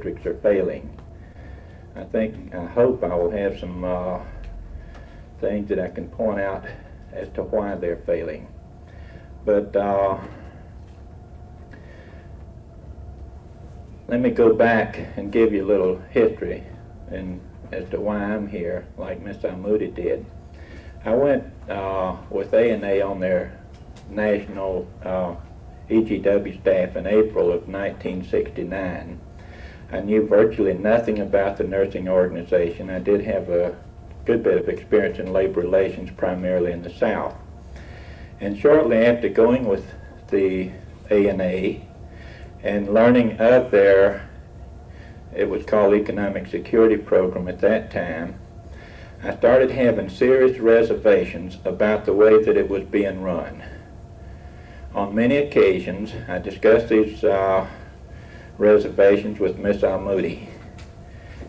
districts are failing. I hope I will have some things that I can point out as to why they're failing. But let me go back and give you a little history and as to why I'm here, like Ms. Al-Moody did. I went with ANA on their national EGW staff in April of 1969. I knew virtually nothing about the nursing organization. I did have a good bit of experience in labor relations, primarily in the South. And shortly after going with the ANA and learning of their, it was called Economic Security Program at that time, I started having serious reservations about the way that it was being run. On many occasions, I discussed these reservations with Miss Al-Moody.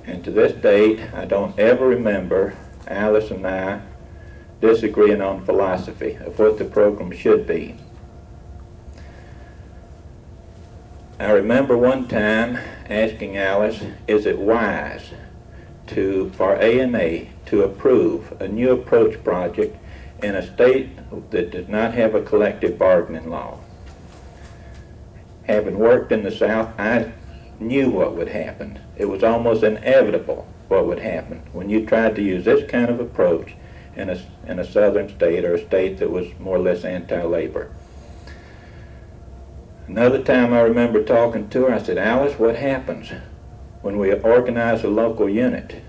And to this date, I don't ever remember Alice and I disagreeing on philosophy of what the program should be. I remember one time asking Alice, is it wise for ANA to approve a new approach project in a state that does not have a collective bargaining law? Having worked in the South, I knew what would happen. It was almost inevitable what would happen when you tried to use this kind of approach in a southern state or a state that was more or less anti-labor. Another time I remember talking to her, I said, Alice, what happens when we organize a local unit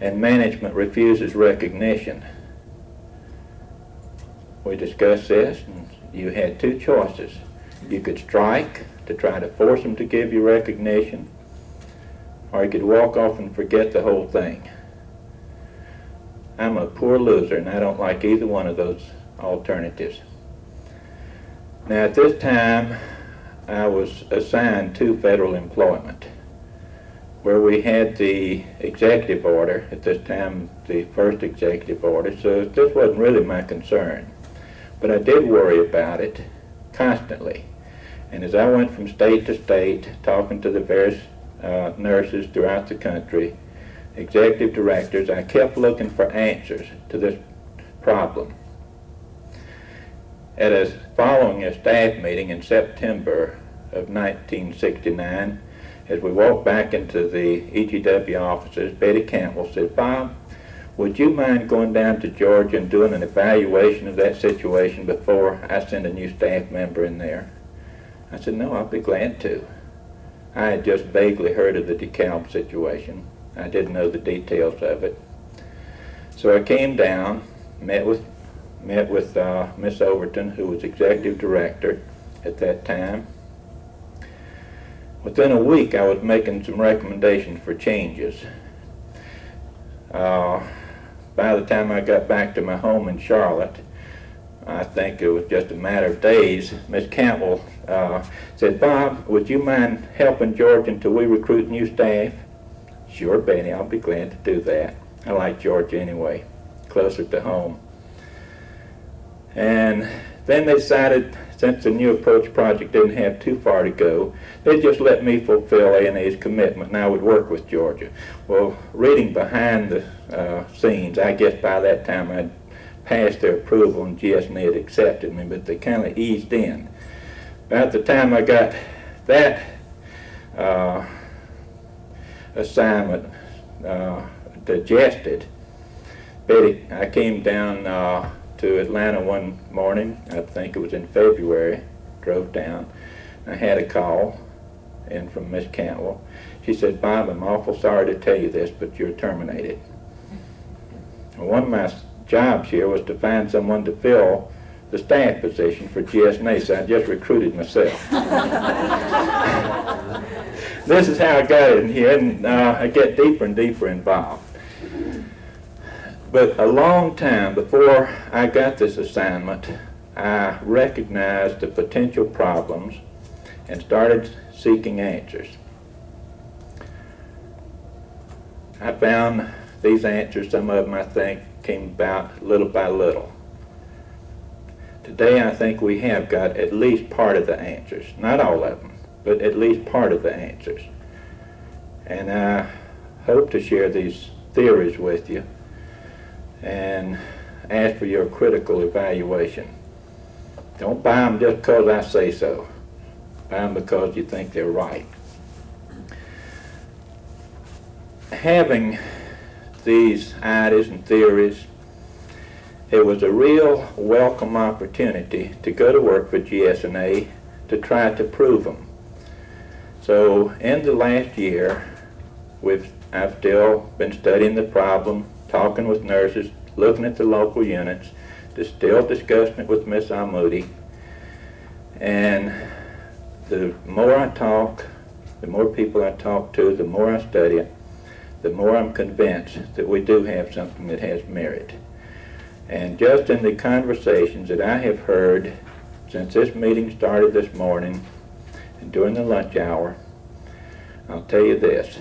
and management refuses recognition? We discussed this, and you had two choices. You could strike to try to force them to give you recognition, or you could walk off and forget the whole thing. I'm a poor loser, and I don't like either one of those alternatives. Now, at this time, I was assigned to federal employment, where we had the executive order, at this time the first executive order, so this wasn't really my concern. But I did worry about it constantly. And as I went from state to state, talking to the various nurses throughout the country, executive directors, I kept looking for answers to this problem. Following a staff meeting in September of 1969, as we walked back into the EGW offices, Betty Campbell said, Bob, would you mind going down to Georgia and doing an evaluation of that situation before I send a new staff member in there? I said, no, I'll be glad to. I had just vaguely heard of the DeKalb situation. I didn't know the details of it. So I came down, met with Miss Overton, who was executive director at that time. Within a week, I was making some recommendations for changes. By the time I got back to my home in Charlotte, I think it was just a matter of days, Miss Campbell said, Bob, would you mind helping George until we recruit new staff? Sure, Betty, I'll be glad to do that. I like Georgia anyway, closer to home. And then they decided, since the new approach project didn't have too far to go, they'd just let me fulfill ANA's commitment and I would work with Georgia. Well, reading behind the scenes, I guess by that time I'd passed their approval and GSNA had accepted me, but they kind of eased in. About the time I got that assignment digested, Betty, I came down to Atlanta one morning, I think it was in February, drove down. I had a call in from Miss Cantwell. She said, Bob, I'm awful sorry to tell you this, but you're terminated. One of my jobs here was to find someone to fill the staff position for GSNA, so I just recruited myself. This is how I got in here, and I get deeper and deeper involved. But a long time before I got this assignment, I recognized the potential problems and started seeking answers. I found these answers, some of them I think came about little by little. Today I think we have got at least part of the answers, not all of them, but at least part of the answers. And I hope to share these theories with you and ask for your critical evaluation. Don't buy them just because I say so. Buy them because you think they're right. Having these ideas and theories, it was a real welcome opportunity to go to work for GSNA to try to prove them. So in the last year, I've still been studying the problem, talking with nurses, looking at the local units, still discussing it with Miss Moody. And the more I talk, the more people I talk to, the more I study it, the more I'm convinced that we do have something that has merit. And just in the conversations that I have heard since this meeting started this morning and during the lunch hour, I'll tell you this,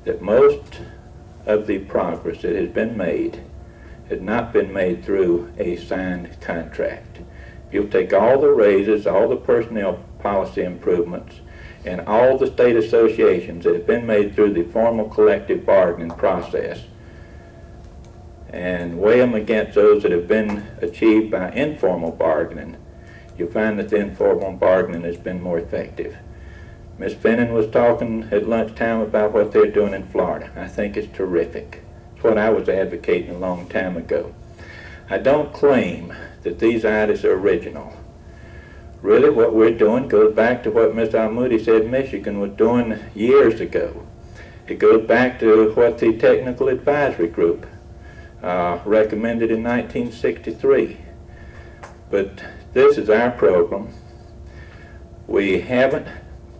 that most of the progress that has been made has not been made through a signed contract. You'll take all the raises, all the personnel policy improvements, and all the state associations that have been made through the formal collective bargaining process and weigh them against those that have been achieved by informal bargaining, you'll find that the informal bargaining has been more effective. Ms. Finnan was talking at lunchtime about what they're doing in Florida. I think it's terrific. It's what I was advocating a long time ago. I don't claim that these ideas are original. Really, what we're doing goes back to what Ms. Moody said Michigan was doing years ago. It goes back to what the Technical Advisory Group recommended in 1963. But this is our program. We haven't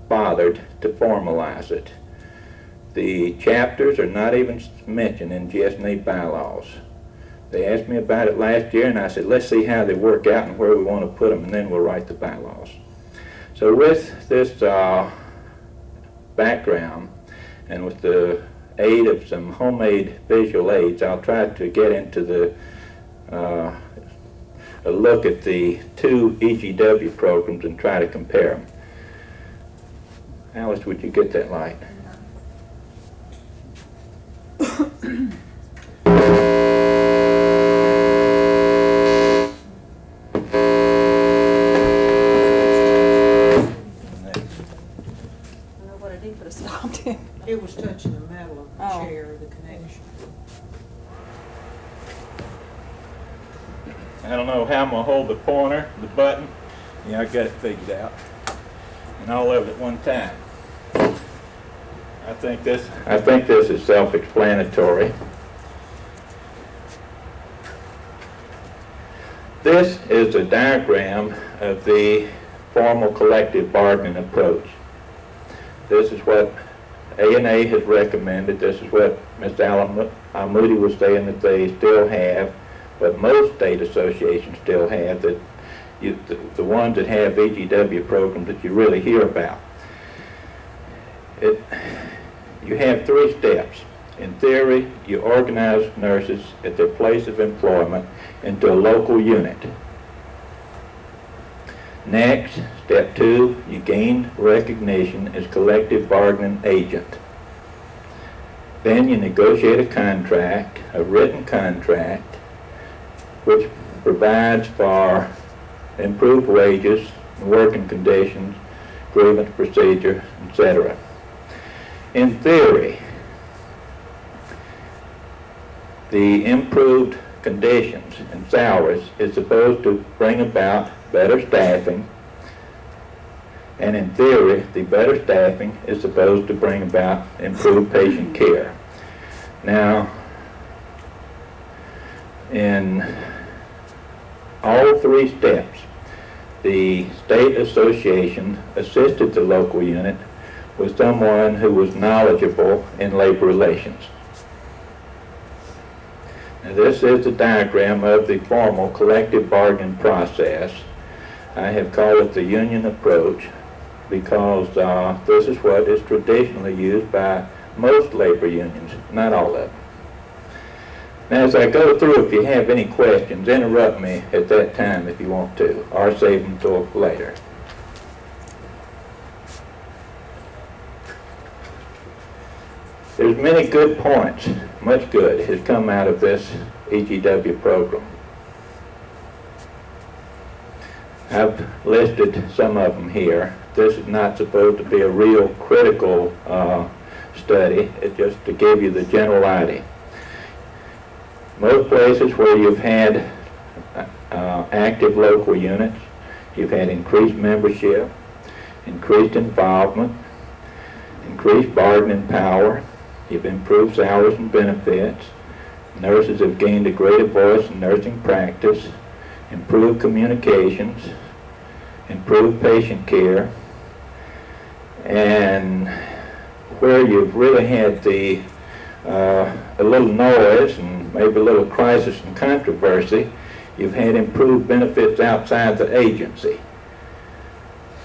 bothered to formalize it. The chapters are not even mentioned in GSNA bylaws. They asked me about it last year, and I said, let's see how they work out and where we want to put them, and then we'll write the bylaws. So with this background, and with the aid of some homemade visual aids, I'll try to get into a look at the two EGW programs and try to compare them. Alice, would you get that light? It was touching the metal of the chair, the connection. I don't know how I'm going to hold the pointer, the button. Yeah, I got it figured out. And all of it at one time. I think this is self-explanatory. This is a diagram of the formal collective bargaining approach. This is what A&A has recommended. This is what Mr. Moody was saying that they still have, but most state associations still have, that the ones that have EGW programs that you really hear about. You have three steps. In theory, you organize nurses at their place of employment into a local unit. Next, step 2, you gain recognition as collective bargaining agent. Then you negotiate a contract, a written contract, which provides for improved wages, working conditions, grievance procedure, etc. In theory, the improved conditions and salaries is supposed to bring about better staffing, and in theory, the better staffing is supposed to bring about improved patient care. Now, in all three steps, the state association assisted the local unit with someone who was knowledgeable in labor relations. Now, this is the diagram of the formal collective bargaining process. I have called it the union approach because this is what is traditionally used by most labor unions, not all of them. Now, as I go through, if you have any questions, interrupt me at that time if you want to, or save them till later. There's many good points, much good has come out of this EGW program. I've listed some of them here. This is not supposed to be a real critical study. It's just to give you the general idea. Most places where you've had active local units, you've had increased membership, increased involvement, increased bargaining power, you've improved salaries and benefits, nurses have gained a greater voice in nursing practice, improved communications, improved patient care, and where you've really had the a little noise and maybe a little crisis and controversy, you've had improved benefits outside the agency.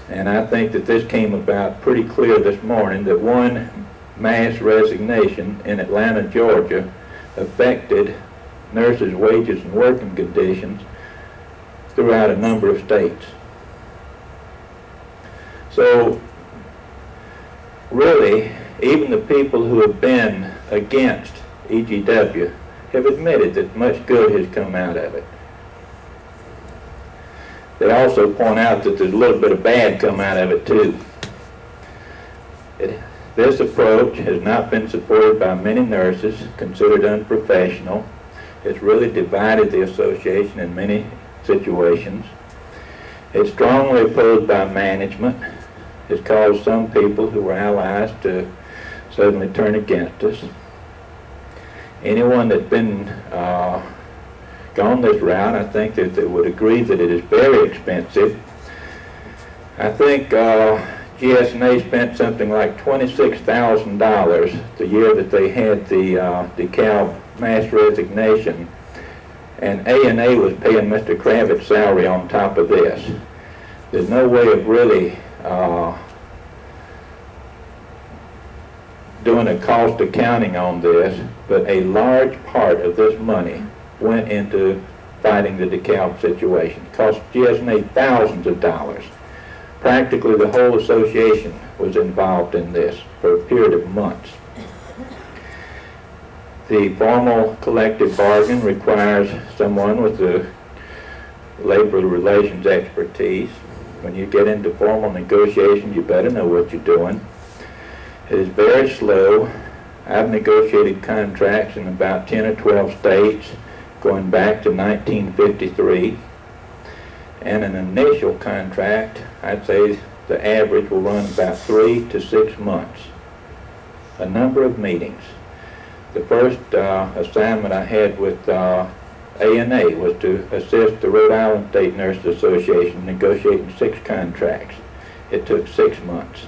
And I think that this came about pretty clear this morning, that one mass resignation in Atlanta, Georgia affected nurses' wages and working conditions throughout a number of states. So really, even the people who have been against EGW have admitted that much good has come out of it. They also point out that there's a little bit of bad come out of it too. This approach has not been supported by many nurses, considered unprofessional. It's really divided the association in many situations. It's strongly opposed by management. It's caused some people who were allies to suddenly turn against us. Anyone that's been gone this route, I think that they would agree that it is very expensive. I think GSNA spent something like $26,000 the year that they had the DeKalb mass resignation, and A&A was paying Mr. Kravitz's salary on top of this. There's no way of really doing a cost accounting on this, but a large part of this money went into fighting the DeKalb situation. It cost GSNA thousands of dollars. Practically the whole association was involved in this for a period of months. The formal collective bargain requires someone with the labor relations expertise. When you get into formal negotiations, you better know what you're doing. It is very slow. I've negotiated contracts in about 10 or 12 states going back to 1953. And an initial contract, I'd say the average will run about 3 to 6 months. A number of meetings. The first assignment I had with A&A was to assist the Rhode Island State Nurses Association negotiating 6 contracts. It took 6 months.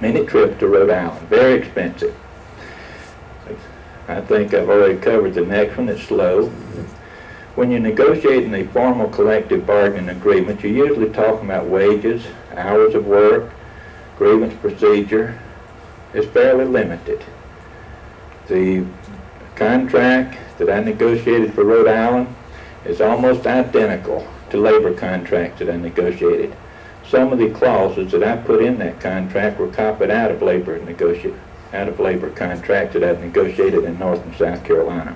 Many trips to Rhode Island, very expensive. I think I've already covered the next one. It's slow. When you're negotiating a formal collective bargaining agreement, you're usually talking about wages, hours of work, grievance procedure. It's fairly limited. The contract that I negotiated for Rhode Island is almost identical to labor contracts that I negotiated. Some of the clauses that I put in that contract were copied out of labor contracts that I've negotiated in North and South Carolina.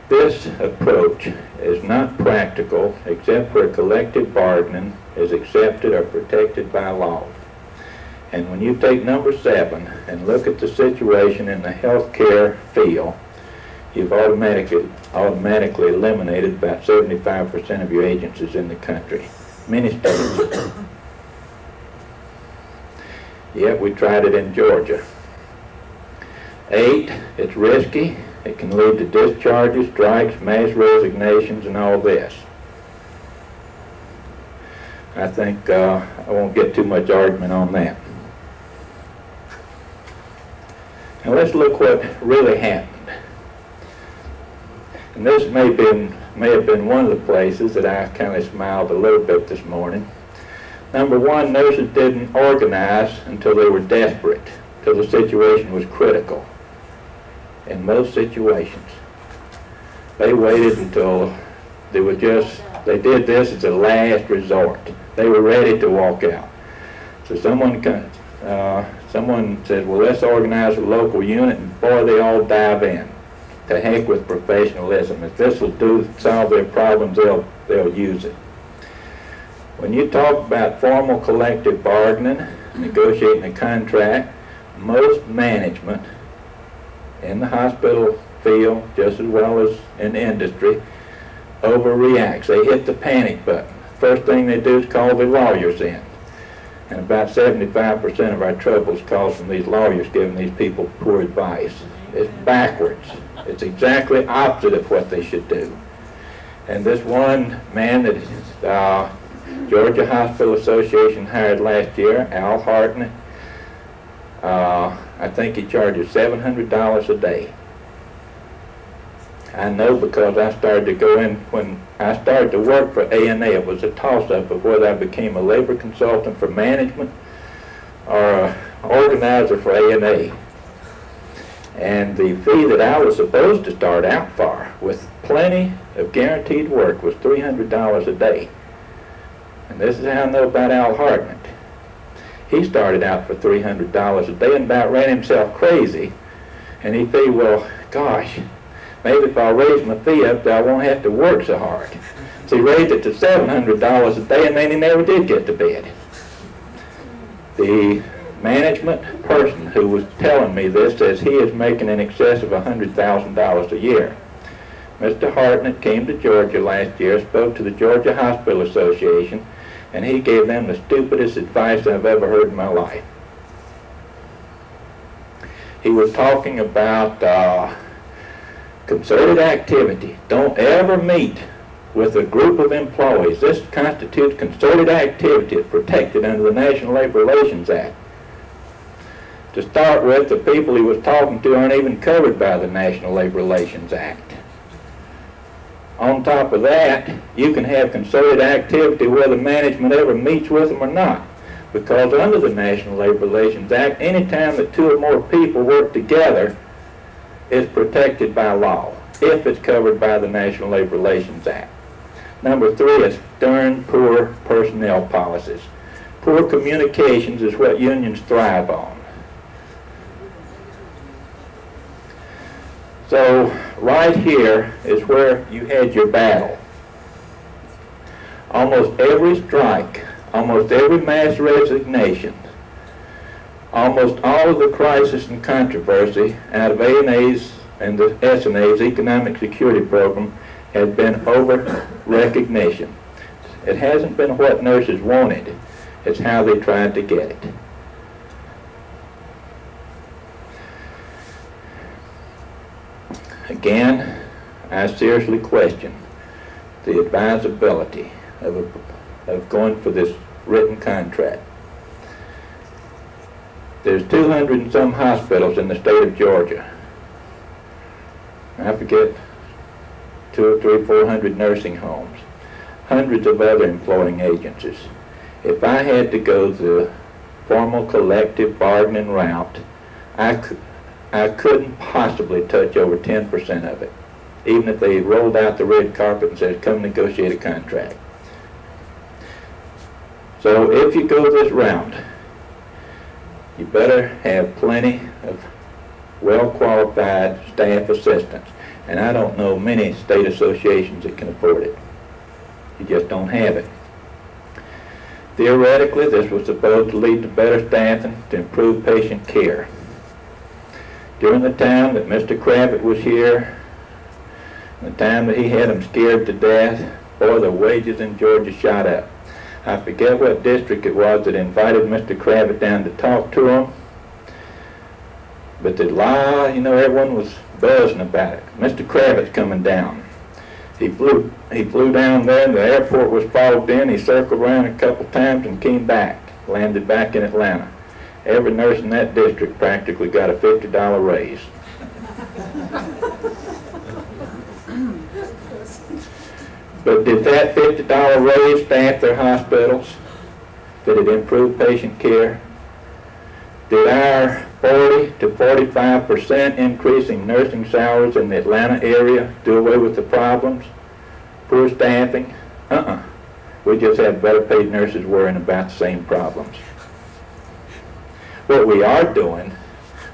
This approach is not practical except where collective bargaining is accepted or protected by law. And when you take number 7 and look at the situation in the healthcare field, you've automatically eliminated about 75% of your agencies in the country. Many states. Yet we tried it in Georgia. 8, it's risky. It can lead to discharges, strikes, mass resignations, and all this. I think I won't get too much argument on that. Now let's look what really happened. And this may have been one of the places that I kind of smiled a little bit this morning. Number 1, nurses didn't organize until they were desperate, till the situation was critical. In most situations, they waited until they did this as a last resort. They were ready to walk out. So someone someone said, well, let's organize a local unit, and boy, they all dive in. To heck with professionalism. If this will solve their problems, they'll use it. When you talk about formal collective bargaining, negotiating a contract, most management in the hospital field, just as well as in the industry, overreacts. They hit the panic button. First thing they do is call the lawyers in. And about 75% of our troubles comes from these lawyers giving these people poor advice. It's backwards. It's exactly opposite of what they should do. And this one man that Georgia Hospital Association hired last year, Al Hartnett, I think he charges $700 a day. I know because I started to go in, when I started to work for ANA, it was a toss-up of whether I became a labor consultant for management or an organizer for ANA. And the fee that I was supposed to start out for, with plenty of guaranteed work, was $300 a day. And this is how I know about Al Hartnett. He started out for $300 a day and about ran himself crazy. And he figured, well, gosh, maybe if I raise my fee up, I won't have to work so hard. So he raised it to $700 a day, and then he never did get to bed. The management person who was telling me this says he is making in excess of $100,000 a year. Mr. Hartnett came to Georgia last year, spoke to the Georgia Hospital Association, and he gave them the stupidest advice I've ever heard in my life. He was talking about concerted activity. Don't ever meet with a group of employees. This constitutes concerted activity. It's protected under the National Labor Relations Act. To start with, the people he was talking to aren't even covered by the National Labor Relations Act. On top of that, you can have concerted activity whether management ever meets with them or not. Because under the National Labor Relations Act, any time that two or more people work together, it's protected by law, if it's covered by the National Labor Relations Act. Number 3 is stern, poor personnel policies. Poor communications is what unions thrive on. So right here is where you had your battle. Almost every strike, almost every mass resignation, almost all of the crisis and controversy out of ANA's and the SNA's Economic Security Program has been over recognition. It hasn't been what nurses wanted, it's how they tried to get it. Again, I seriously question the advisability of going for this written contract. There's 200 and some hospitals in the state of Georgia. I forget, 200 or 300, 400 nursing homes, hundreds of other employing agencies. If I had to go the formal collective bargaining route, I couldn't possibly touch over 10% of it, even if they rolled out the red carpet and said, come negotiate a contract. So if you go this route, you better have plenty of well-qualified staff assistants. And I don't know many state associations that can afford it. You just don't have it. Theoretically, this was supposed to lead to better staffing to improve patient care. During the time that Mr. Kravitz was here, the time that he had them scared to death, boy, the wages in Georgia shot up. I forget what district it was that invited Mr. Kravitz down to talk to him, but everyone was buzzing about it. Mr. Kravitz coming down. He flew down there, and the airport was fogged in. He circled around a couple times and came back, landed back in Atlanta. Every nurse in that district practically got a $50 raise. But did that $50 raise staff their hospitals? Did it improve patient care? Did our 40 to 45% increase in nursing salaries in the Atlanta area do away with the problems? Poor staffing? We just have better paid nurses worrying about the same problems. what we are doing,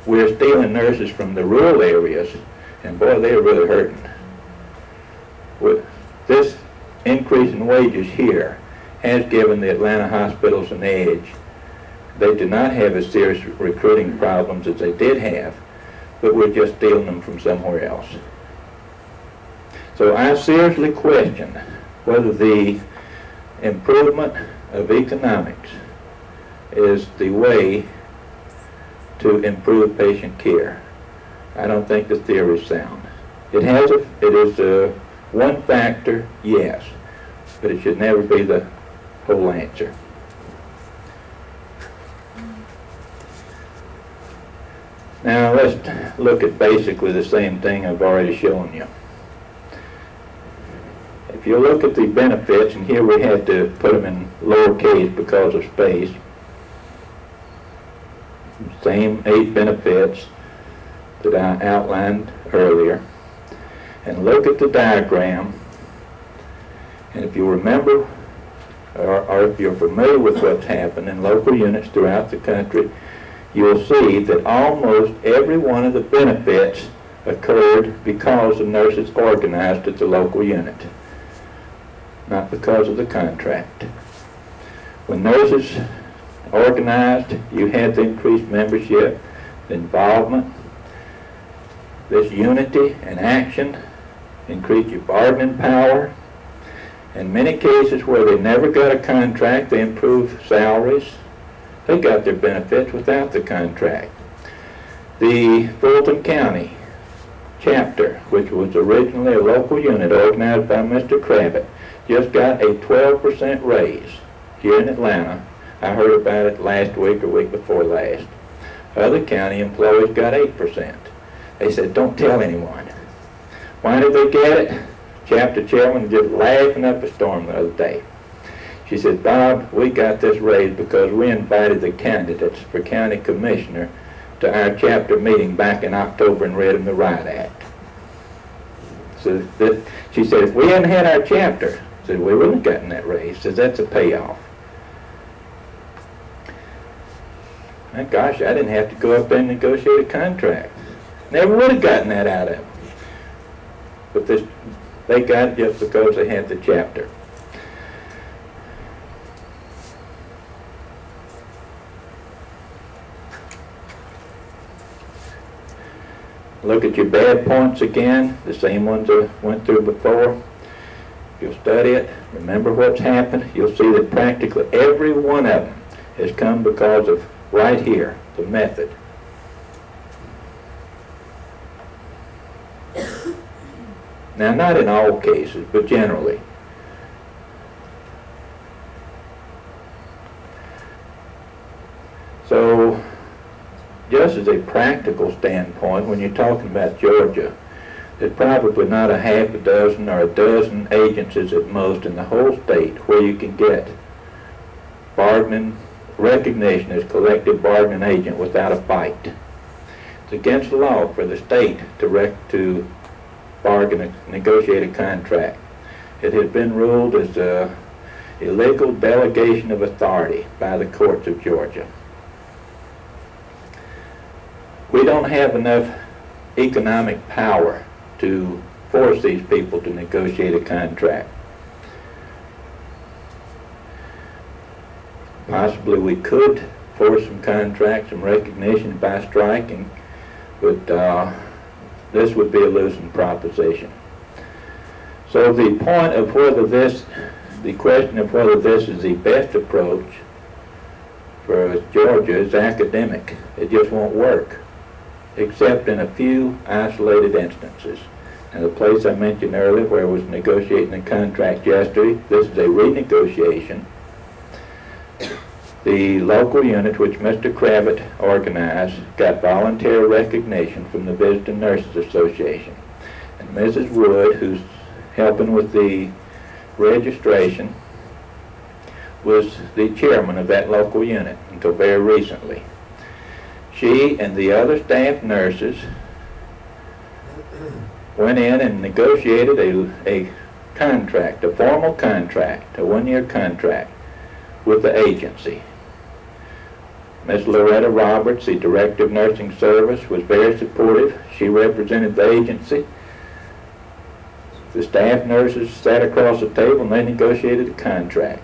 we're stealing nurses from the rural areas, and boy, they're really hurting. With this increase in wages here has given the Atlanta hospitals an edge. They do not have as serious recruiting problems as they did have, but we're just stealing them from somewhere else. So I seriously question whether the improvement of economics is the way to improve patient care. I don't think the theory is sound. It is a one factor, yes, but it should never be the whole answer. Now let's look at basically the same thing I've already shown you. If you look at the benefits, and here we had to put them in lowercase because of space, same 8 benefits that I outlined earlier, and look at the diagram, and if you remember or if you're familiar with what's happened in local units throughout the country, you'll see that almost every one of the benefits occurred because the nurses organized at the local unit, not because of the contract. When nurses organized, you had the increased membership, the involvement. This unity and action increased your bargaining power. In many cases where they never got a contract, they improved salaries. They got their benefits without the contract. The Fulton County chapter, which was originally a local unit organized by Mr. Kravitz, just got a 12% raise here in Atlanta. I heard about it last week or week before last. Other county employees got 8%. They said, don't tell anyone. Why did they get it? Chapter chairman was just laughing up a storm the other day. She said, Bob, we got this raise because we invited the candidates for county commissioner to our chapter meeting back in October and read them the Riot Act. So she said, if we hadn't had our chapter, I said, we wouldn't have gotten that raise. Says that's a payoff. My gosh, I didn't have to go up there and negotiate a contract. Never would have gotten that out of them. But they got it just because they had the chapter. Look at your bad points again, the same ones I went through before. If you'll study it, remember what's happened, you'll see that practically every one of them has come because of right here, the method. Now, not in all cases, but generally. So, just as a practical standpoint, when you're talking about Georgia, there's probably not a half a dozen or a dozen agencies at most in the whole state where you can get bargaining recognition as collective bargaining agent without a fight. It's against the law for the state to bargain, negotiate a contract. It has been ruled as a illegal delegation of authority by the courts of Georgia. We don't have enough economic power to force these people to negotiate a contract. Possibly we could force some contracts, some recognition by striking, but this would be a losing proposition. So the point of the question of whether this is the best approach for Georgia is academic. It just won't work, except in a few isolated instances. And the place I mentioned earlier where I was negotiating a contract yesterday, this is a renegotiation. The local unit which Mr. Kravitz organized got voluntary recognition from the Visiting Nurses Association. And Mrs. Wood, who's helping with the registration, was the chairman of that local unit until very recently. She and the other staff nurses went in and negotiated a contract, a formal contract, a one-year contract with the agency. Ms. Loretta Roberts, the Director of Nursing Service, was very supportive. She represented the agency. The staff nurses sat across the table and they negotiated a contract.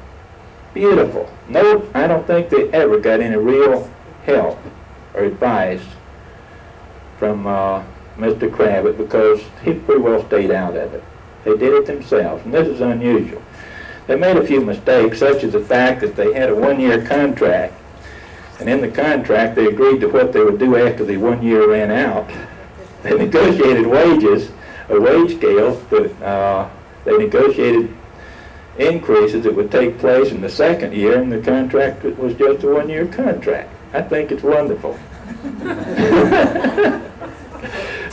Beautiful. No, I don't think they ever got any real help or advice from Mr. Kravitz, because he pretty well stayed out of it. They did it themselves, and this is unusual. They made a few mistakes, such as the fact that they had a one-year contract, and in the contract they agreed to what they would do after the 1 year ran out. They negotiated wages, a wage scale, that they negotiated increases that would take place in the second year, and the contract was just a 1 year contract. I think it's wonderful.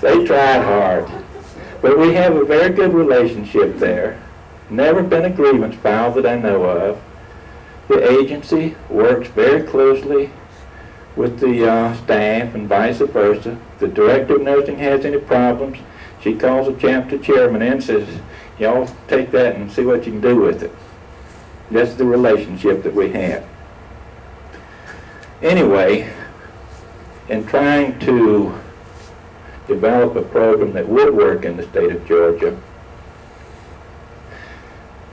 They tried hard. But we have a very good relationship there. Never been a grievance filed that I know of. The agency works very closely with the staff and vice versa. The Director of Nursing has any problems, she calls the chapter chairman in and says, y'all take that and see what you can do with it. That's the relationship that we have. Anyway, in trying to develop a program that would work in the state of Georgia,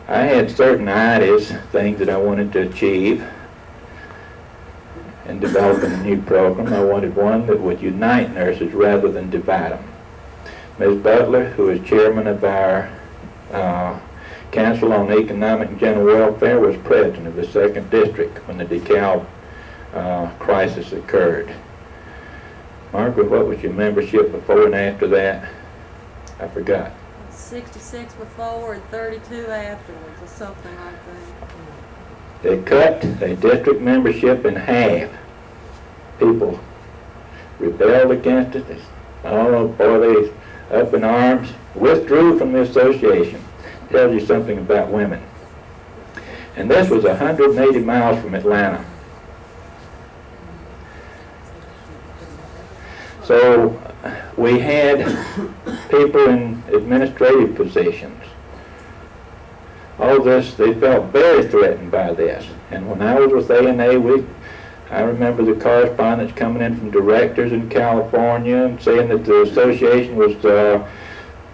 I had certain ideas, things that I wanted to achieve in developing a new program. I wanted one that would unite nurses rather than divide them. Ms. Butler, who is chairman of our Council on Economic and General Welfare, was president of the 2nd District when the DeKalb crisis occurred. Margaret, what was your membership before and after that? I forgot. 66 before and 32 afterwards, or something like that. They cut a district membership in half. People rebelled against it. Oh boy, they up in arms, withdrew from the association. Tells you something about women. And this was 180 miles from Atlanta. So we had people in administrative positions. All this, they felt very threatened by this. And when I was with ANA, I remember the correspondence coming in from directors in California and saying that the association was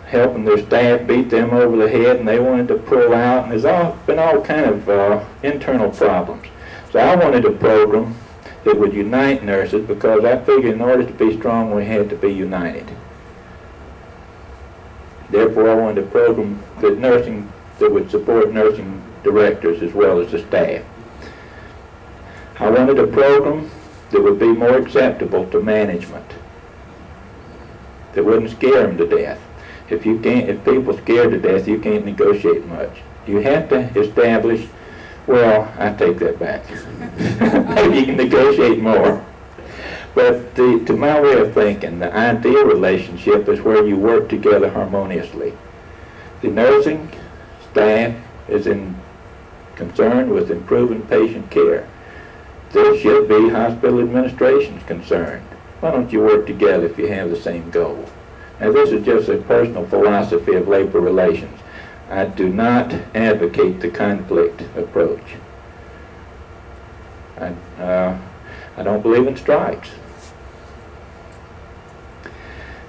helping their staff beat them over the head and they wanted to pull out, and there's been all kind of internal problems. So I wanted a program that would unite nurses, because I figured in order to be strong we had to be united. Therefore I wanted a program that would support nursing directors as well as the staff. I wanted a program that would be more acceptable to management, that wouldn't scare them to death. If people scared to death, you can't negotiate much. You have to establish, well, I take that back. Maybe you can negotiate more. But to my way of thinking, the ideal relationship is where you work together harmoniously. The nursing staff is concerned with improving patient care. There should be hospital administrations concerned. Why don't you work together if you have the same goal? Now, this is just a personal philosophy of labor relations. I do not advocate the conflict approach. I don't believe in strikes.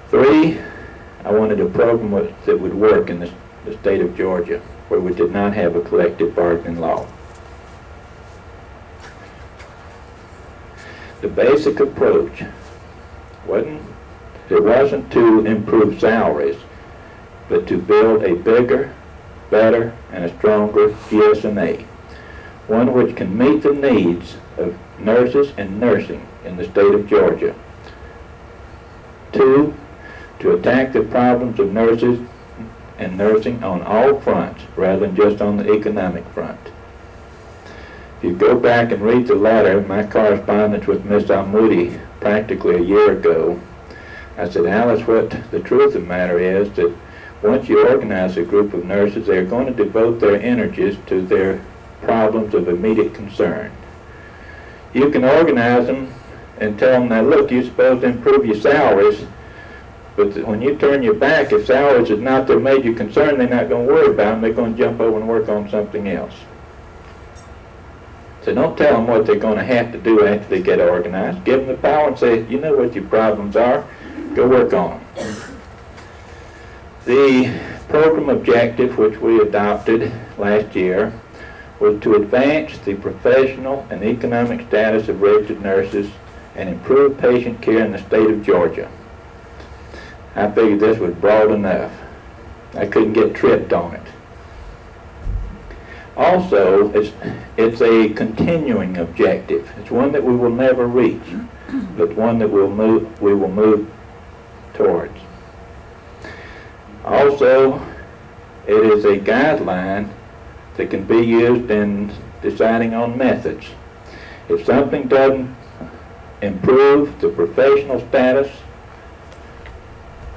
3, I wanted a program that would work in the state of Georgia, where we did not have a collective bargaining law. The basic approach wasn't to improve salaries, but to build a bigger, better, and a stronger GSNA, one which can meet the needs of nurses and nursing in the state of Georgia. 2, to attack the problems of nurses and nursing on all fronts rather than just on the economic front. If you go back and read the letter, my correspondence with Ms. Almoody practically a year ago, I said, Alice, what the truth of the matter is that once you organize a group of nurses, they're going to devote their energies to their problems of immediate concern. You can organize them and tell them, now look, you're supposed to improve your salaries, but when you turn your back, if salaries is not their major concern, they're not going to worry about them. They're going to jump over and work on something else. So don't tell them what they're going to have to do after they get organized. Give them the power and say, you know what your problems are, go work on them. The program objective, which we adopted last year, was to advance the professional and economic status of registered nurses and improve patient care in the state of Georgia. I figured this was broad enough. I couldn't get tripped on it. Also, it's a continuing objective. It's one that we will never reach, but one that we will move towards. Also, it is a guideline that can be used in deciding on methods. If something doesn't improve the professional status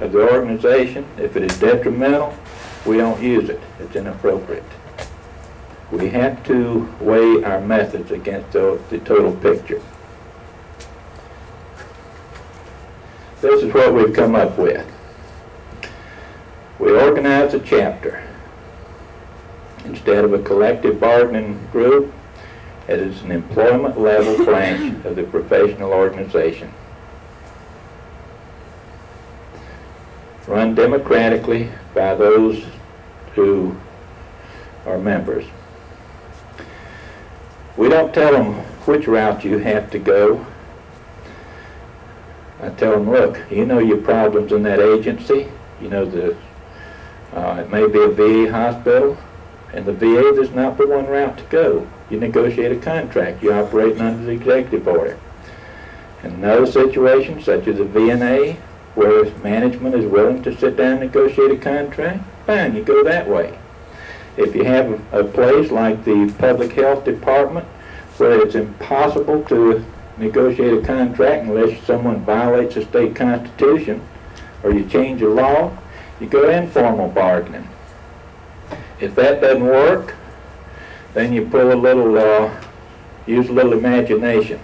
of the organization, if it is detrimental, we don't use it. It's inappropriate. We have to weigh our methods against the total picture. This is what we've come up with. We organize a chapter. Instead of a collective bargaining group, it is an employment level branch of the professional organization. Run democratically by those who are members. We don't tell them which route you have to go. I tell them, look, you know your problems in that agency. You know it may be a VA hospital. And the VA, there's not the one route to go. You negotiate a contract. You're operating under the executive order. In another situation, such as a VNA, where management is willing to sit down and negotiate a contract, fine, you go that way. If you have a place like the public health department where it's impossible to negotiate a contract unless someone violates the state constitution or you change a law, you go informal bargaining. If that doesn't work, then you pull use a little imagination.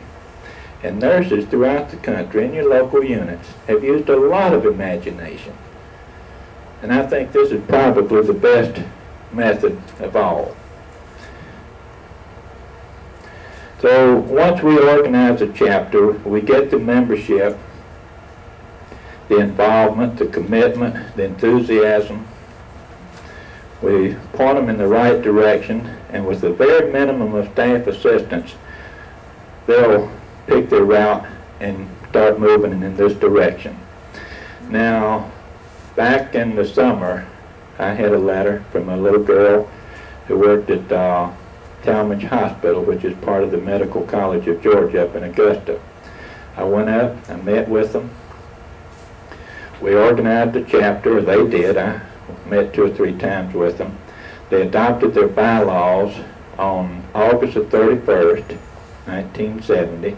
And nurses throughout the country in your local units have used a lot of imagination. And I think this is probably the best method of all. So once we organize a chapter, we get the membership, the involvement, the commitment, the enthusiasm. We point them in the right direction, and with the very minimum of staff assistance, they'll pick their route and start moving in this direction. Now, back in the summer, I had a letter from a little girl who worked at Talmadge Hospital, which is part of the Medical College of Georgia up in Augusta. I went up, I met with them. We organized a chapter, they did. I met 2 or 3 times with them. They adopted their bylaws on August the 31st, 1970.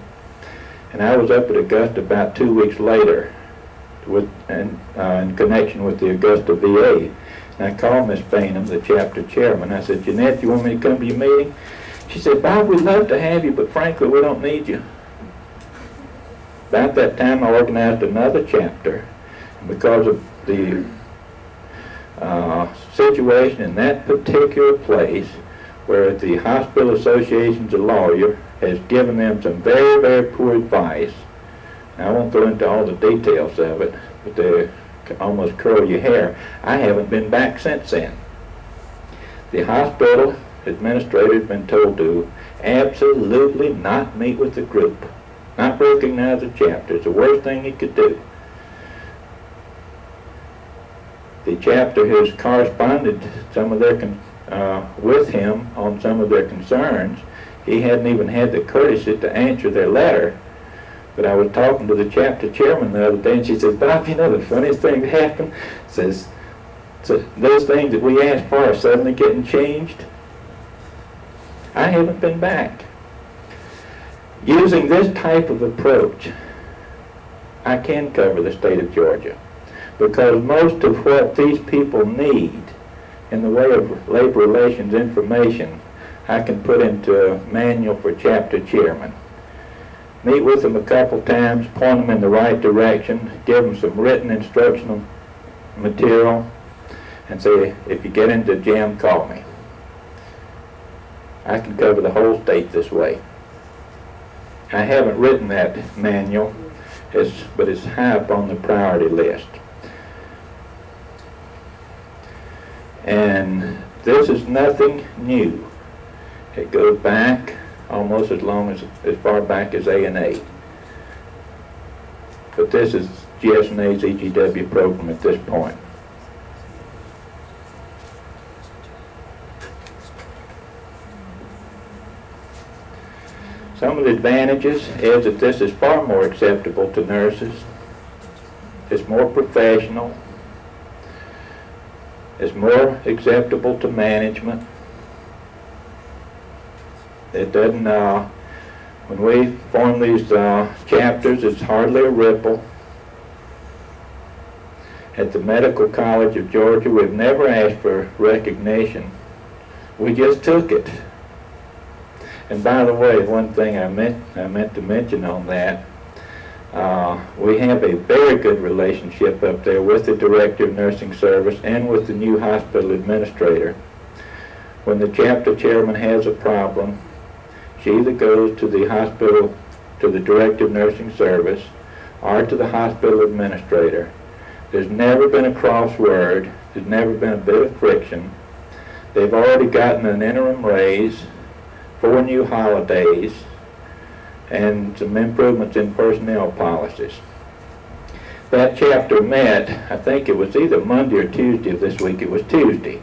And I was up at Augusta about 2 weeks later in connection with the Augusta VA. And I called Miss Bainham, the chapter chairman. I said, Jeanette, you want me to come to your meeting? She said, Bob, we'd love to have you, but frankly, we don't need you. About that time, I organized another chapter. And because of the situation in that particular place, where the hospital association's a lawyer, has given them some very, very poor advice. I won't go into all the details of it, but they almost curl your hair. I haven't been back since then. The hospital administrator has been told to absolutely not meet with the group, not recognize the chapter. It's the worst thing he could do. The chapter has corresponded some of their with him on some of their concerns. He hadn't even had the courtesy to answer their letter. But I was talking to the chapter chairman the other day, and she said, Bob, you know the funniest thing that happened? Says, so those things that we asked for are suddenly getting changed. I haven't been back. Using this type of approach, I can cover the state of Georgia, because most of what these people need in the way of labor relations information, I can put into a manual for chapter chairman. Meet with them a couple times, point them in the right direction, give them some written instructional material, and say, if you get into a jam, call me. I can cover the whole state this way. I haven't written that manual, but it's high up on the priority list. And this is nothing new. It goes back almost as far back as A&A. But this is GSNA's EGW program at this point. Some of the advantages is that this is far more acceptable to nurses. It's more professional. It's more acceptable to management. It doesn't, when we form these chapters, it's hardly a ripple. At the Medical College of Georgia, we've never asked for recognition. We just took it. And by the way, one thing I meant to mention on that, we have a very good relationship up there with the Director of Nursing Service and with the new hospital administrator. When the chapter chairman has a problem, she either goes to the hospital, to the Director of Nursing Service, or to the hospital administrator. There's never been a crossword. There's never been a bit of friction. They've already gotten an interim raise, 4 new holidays, and some improvements in personnel policies. That chapter met, I think it was either Monday or Tuesday of this week. It was Tuesday,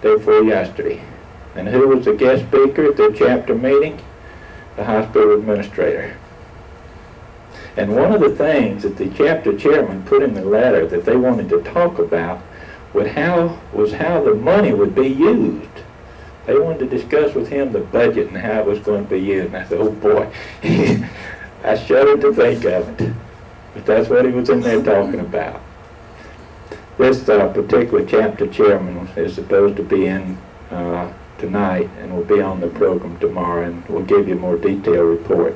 day before yesterday. And who was the guest speaker at the chapter meeting? The hospital administrator. And one of the things that the chapter chairman put in the letter that they wanted to talk about was how the money would be used. They wanted to discuss with him the budget and how it was going to be used. And I said, oh boy, I shuddered to think of it. But that's what he was in there talking about. This particular chapter chairman is supposed to be in tonight and will be on the program tomorrow, and we'll give you a more detailed report.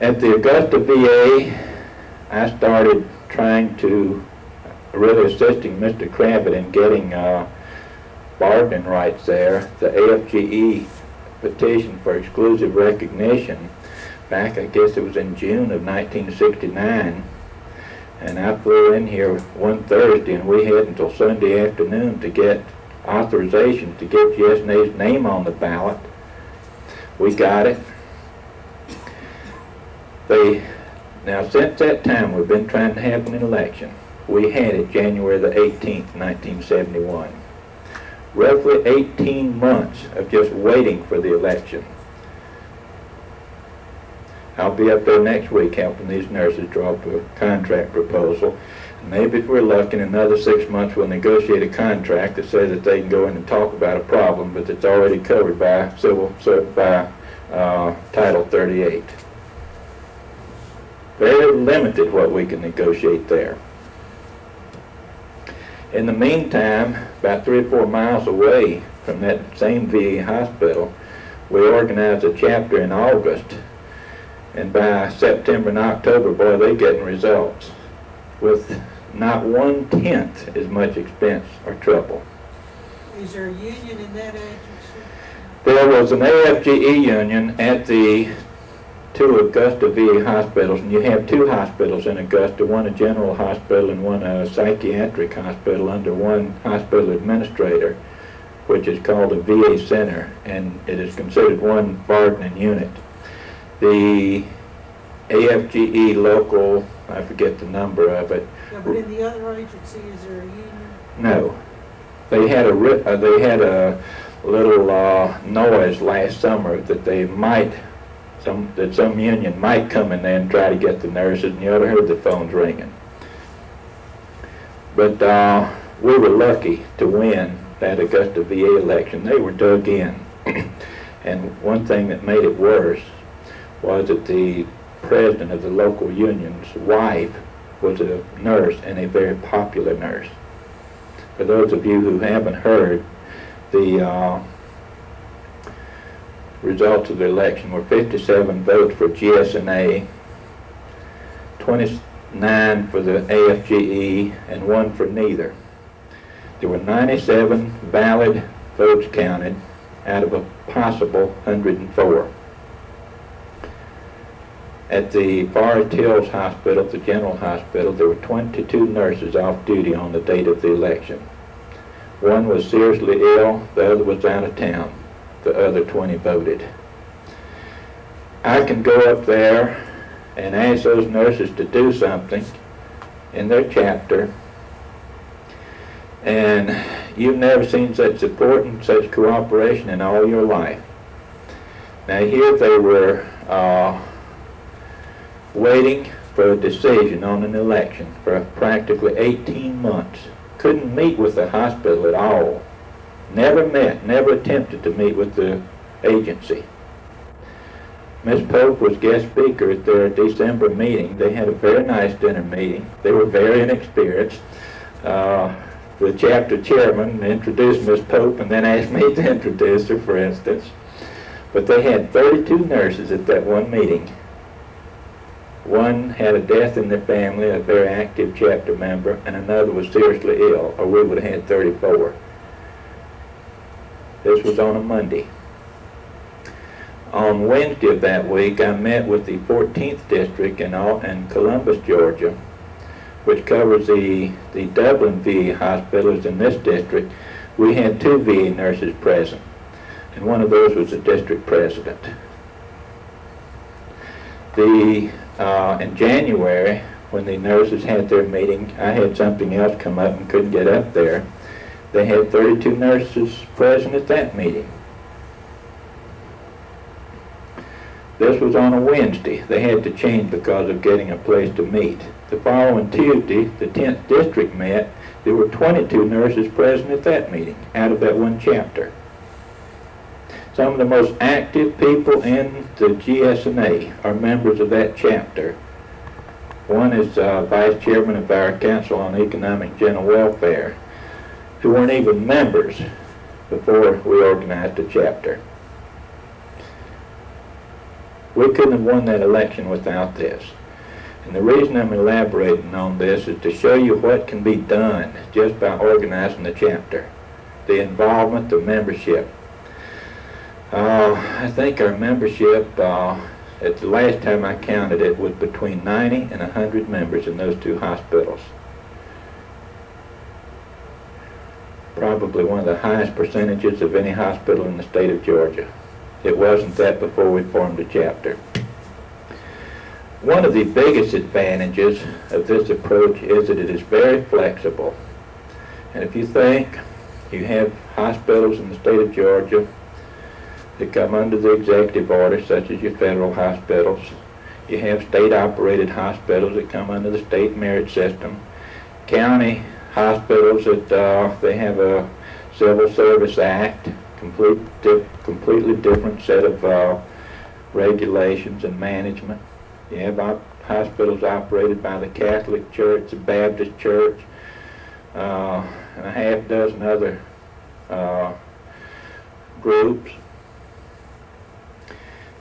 At the Augusta VA, I started trying to, really assisting Mr. Kravitz in getting bargaining rights there. The AFGE petition for exclusive recognition back, I guess it was in June of 1969, and I flew in here one Thursday, and we had until Sunday afternoon to get authorization to get GSNA's name on the ballot. We got it. Now since that time we've been trying to have an election. We had it January the 18th, 1971. Roughly 18 months of just waiting for the election. I'll be up there next week helping these nurses draw up a contract proposal. Maybe if we're lucky, in another 6 months we'll negotiate a contract that says that they can go in and talk about a problem, but it's already covered by Title 38. Very limited what we can negotiate there. In the meantime, about 3 or 4 miles away from that same VA hospital, we organized a chapter in August, and by September and October, boy, they're getting results with not 1/10 as much expense or trouble. Is there a union in that agency? There was an AFGE union at the 2 Augusta VA hospitals, and you have 2 hospitals in Augusta, one a general hospital and one a psychiatric hospital under one hospital administrator, which is called a VA center, and it is considered one bargaining unit. The AFGE local, I forget the number of it. No, but in the other agency, is there a union? No. They had a little noise last summer that they might, some union might come in there and try to get the nurses, and you ought to heard the phones ringing. But we were lucky to win that Augusta VA election. They were dug in. And one thing that made it worse was that the president of the local union's wife was a nurse, and a very popular nurse. For those of you who haven't heard, the results of the election were 57 votes for GSNA, 29 for the AFGE, and 1 for neither. There were 97 valid votes counted out of a possible 104. At the Forest Hills Hospital, the General Hospital, there were 22 nurses off duty on the date of the election. One was seriously ill, the other was out of town. The other 20 voted. I can go up there and ask those nurses to do something in their chapter, and you've never seen such support and such cooperation in all your life. Now here they were waiting for a decision on an election for practically 18 months. Couldn't meet with the hospital at all. Never met, never attempted to meet with the agency. Ms. Pope was guest speaker at their December meeting. They had a very nice dinner meeting. They were very inexperienced. The chapter chairman introduced Ms. Pope and then asked me to introduce her, for instance. But they had 32 nurses at that one meeting. One had a death in their family, a very active chapter member, and another was seriously ill, or we would have had 34. This was on a Monday. On Wednesday of that week, I met with the 14th District in Columbus, Georgia, which covers the Dublin VA hospitals in this district. We had 2 VA nurses present, and one of those was the district president. In January, when the nurses had their meeting, I had something else come up and couldn't get up there. They had 32 nurses present at that meeting. This was on a Wednesday. They had to change because of getting a place to meet. The following Tuesday, the 10th District met. There were 22 nurses present at that meeting out of that one chapter. Some of the most active people in the GSNA are members of that chapter. One is vice chairman of our Council on Economic General Welfare, who weren't even members before we organized a chapter. We couldn't have won that election without this. And the reason I'm elaborating on this is to show you what can be done just by organizing the chapter. The involvement, the membership. I think our membership, at the last time I counted it, was between 90 and 100 members in those 2 hospitals. Probably one of the highest percentages of any hospital in the state of Georgia. It wasn't that before we formed a chapter. One of the biggest advantages of this approach is that it is very flexible. And if you think you have hospitals in the state of Georgia that come under the executive order, such as your federal hospitals, you have state-operated hospitals that come under the state merit system, county hospitals that they have a Civil Service Act, completely different set of regulations and management. You have hospitals operated by the Catholic Church, the Baptist Church, and a half dozen other groups.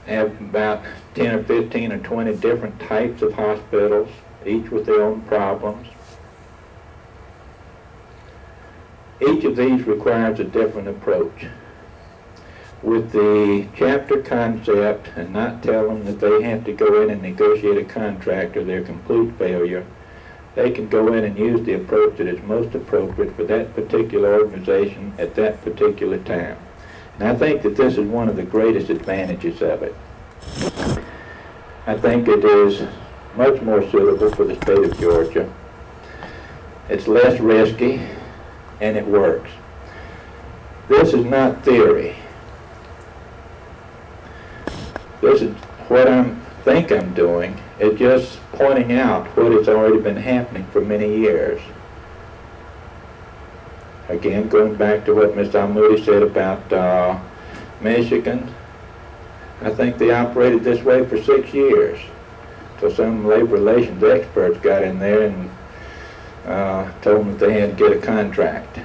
Have about 10 or 15 or 20 different types of hospitals, each with their own problems. Each of these requires a different approach. With the chapter concept and not tell them that they have to go in and negotiate a contract or they're a complete failure, they can go in and use the approach that is most appropriate for that particular organization at that particular time. And I think that this is one of the greatest advantages of it. I think it is much more suitable for the state of Georgia. It's less risky, and it works. This is not theory. This is what I think I'm doing. It's just pointing out what has already been happening for many years. Again, going back to what Ms. Almoody said about Michigan, I think they operated this way for 6 years. So some labor relations experts got in there and told them that they had to get a contract.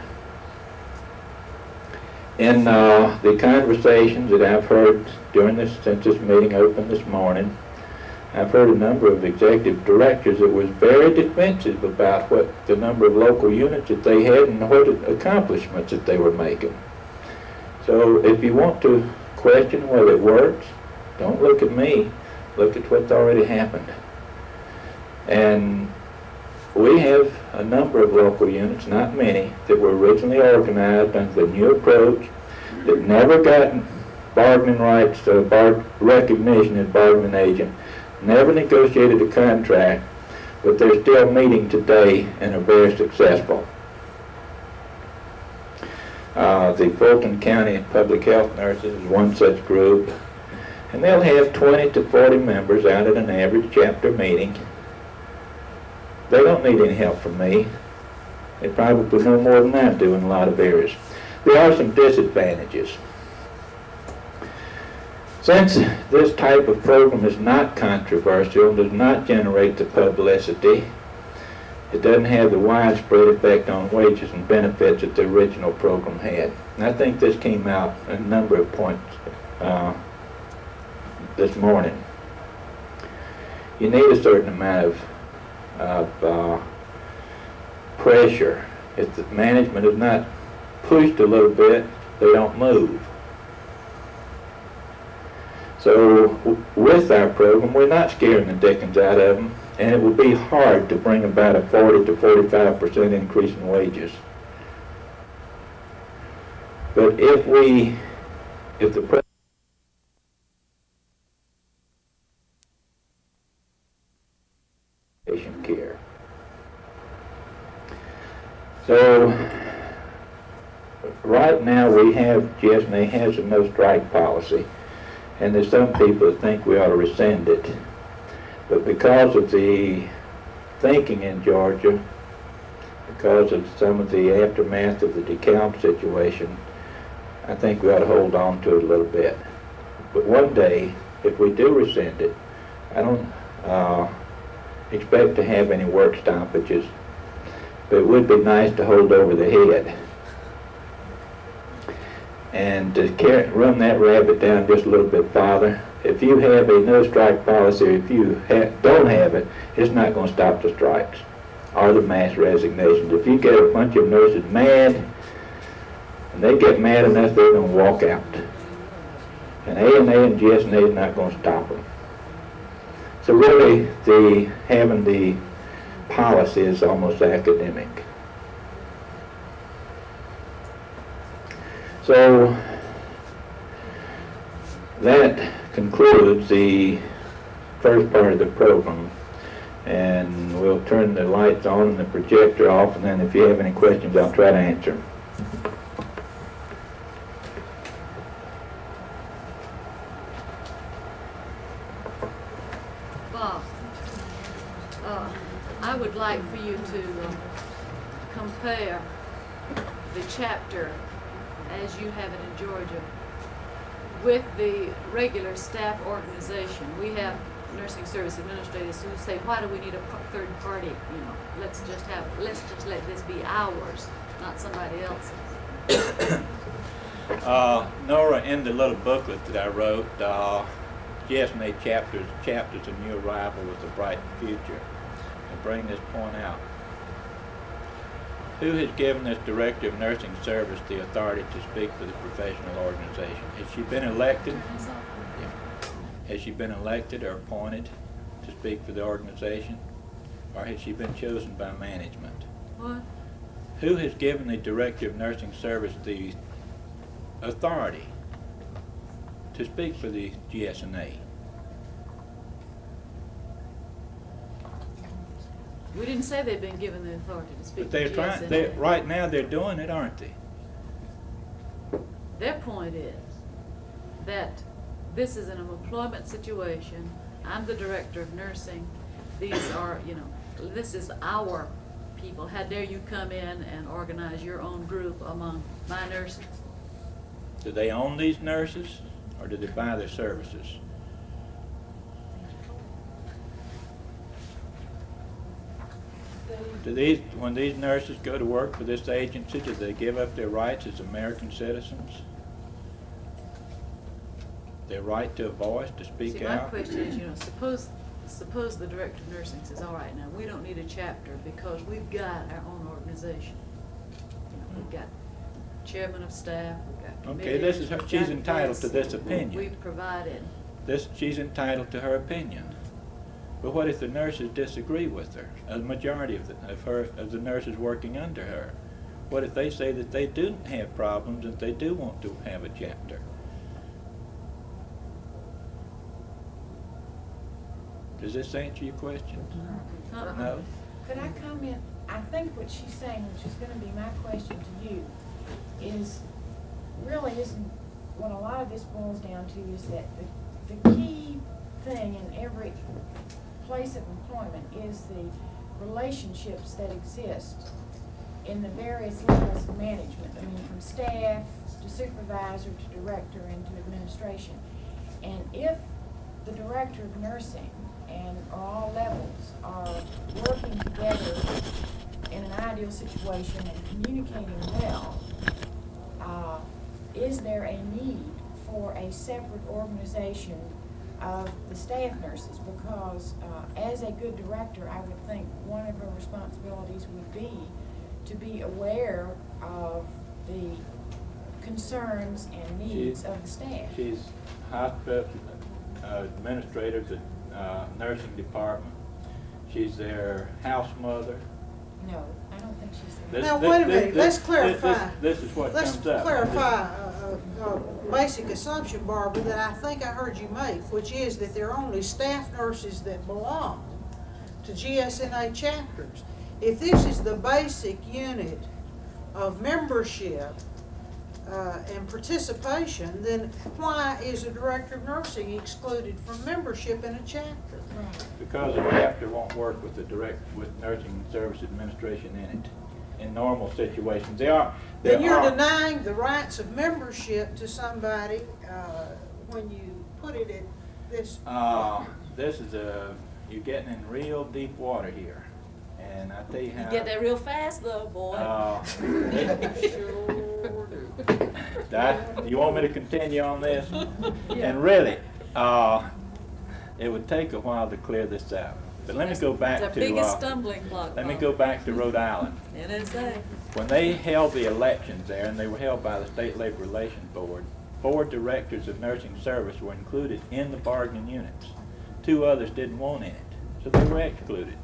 In the conversations that I've heard since this meeting opened this morning, I've heard a number of executive directors that was very defensive about what the number of local units that they had and what accomplishments that they were making. So if you want to question whether it works, don't look at me. Look at what's already happened. And we have a number of local units, not many, that were originally organized under the new approach, that never gotten bargaining rights, recognition as bargaining agent, never negotiated a contract, but they're still meeting today and are very successful. The Fulton County Public Health Nurses is one such group, and they'll have 20 to 40 members out at an average chapter meeting. They don't need any help from me. They probably know more than I do in a lot of areas. There are some disadvantages. Since this type of program is not controversial and does not generate the publicity, it doesn't have the widespread effect on wages and benefits that the original program had. And I think this came out in a number of points this morning. You need a certain amount of pressure. If the management is not pushed a little bit, they don't move. So with our program, we're not scaring the dickens out of them, and it would be hard to bring about a 40 to 45% increase in wages. But if the patient care. So right now we have, GSNA has a no strike policy, and there's some people that think we ought to rescind it. But because of the thinking in Georgia, because of some of the aftermath of the DeKalb situation, I think we ought to hold on to it a little bit. But one day, if we do rescind it, I don't expect to have any work stoppages, but it would be nice to hold over the head. And to run that rabbit down just a little bit farther, if you have a no strike policy, or if you don't have it, it's not going to stop the strikes or the mass resignations. If you get a bunch of nurses mad, and they get mad enough, they're going to walk out. And ANA and GSNA is not going to stop them. So really, having the policy is almost academic. So that concludes the first part of the program, and we'll turn the lights on and the projector off, and then if you have any questions, I'll try to answer them. Bob, I would like for you to compare the chapter as you have it in Georgia with the regular staff organization. We have nursing service administrators who say, why do we need a third party? You know, let's just let this be ours, not somebody else's. Nora, in the little booklet that I wrote, GSNA chapters, A New Arrival with a Bright Future, and bring this point out. Who has given this Director of Nursing Service the authority to speak for the professional organization? Has she been elected? Yeah. Has she been elected or appointed to speak for the organization? Or has she been chosen by management? What? Who has given the Director of Nursing Service the authority to speak for the GSNA? We didn't say they've been given the authority to speak. But they're trying. Right now, they're doing it, aren't they? Their point is that this is an employment situation. I'm the director of nursing. These are, you know, this is our people. How dare you come in and organize your own group among my nurses? Do they own these nurses, or do they buy their services? When these nurses go to work for this agency, do they give up their rights as American citizens? Their right to a voice, to speak See, my out? question is, you know, suppose the director of nursing says, all right, now we don't need a chapter because we've got our own organization. You know, we've got chairman of staff, we've got Okay, this is committees, her, we've she's got entitled to this. this opinion. We've provided. She's entitled to her opinion. But what if the nurses disagree with her? A majority of the nurses working under her. What if they say that they do have problems and they do want to have a chapter? Does this answer your question? No? Could I comment? I think what she's saying, which is gonna be my question to you, is really isn't, what a lot of this boils down to is that the key thing in every place of employment is the relationships that exist in the various levels of management. I mean, from staff to supervisor to director and to administration. And if the director of nursing and all levels are working together in an ideal situation and communicating well, is there a need for a separate organization of the staff nurses? Because as a good director, I would think one of her responsibilities would be to be aware of the concerns and needs of the staff. She's hospital administrator of the nursing department. She's their house mother. No, I don't think she's there. Now, wait a minute, let's clarify. This is what Let's comes up. clarify a basic assumption, Barbara, that I think I heard you make, which is that there are only staff nurses that belong to GSNA chapters. If this is the basic unit of membership and participation, then why is the director of nursing excluded from membership in a chapter? Because the chapter won't work with with nursing service administration in it. In normal situations, Then you're denying the rights of membership to somebody when you put it at this. You're getting in real deep water here, and I tell you how. You get there real fast though, boy. You want me to continue on this? Yeah. And really, it would take a while to clear this out. But let me go back to. It's the biggest stumbling block. Let me go back to Rhode Island. NSA. When they held the elections there, and they were held by the State Labor Relations Board, 4 directors of nursing service were included in the bargaining units. 2 others didn't want in it, so they were excluded.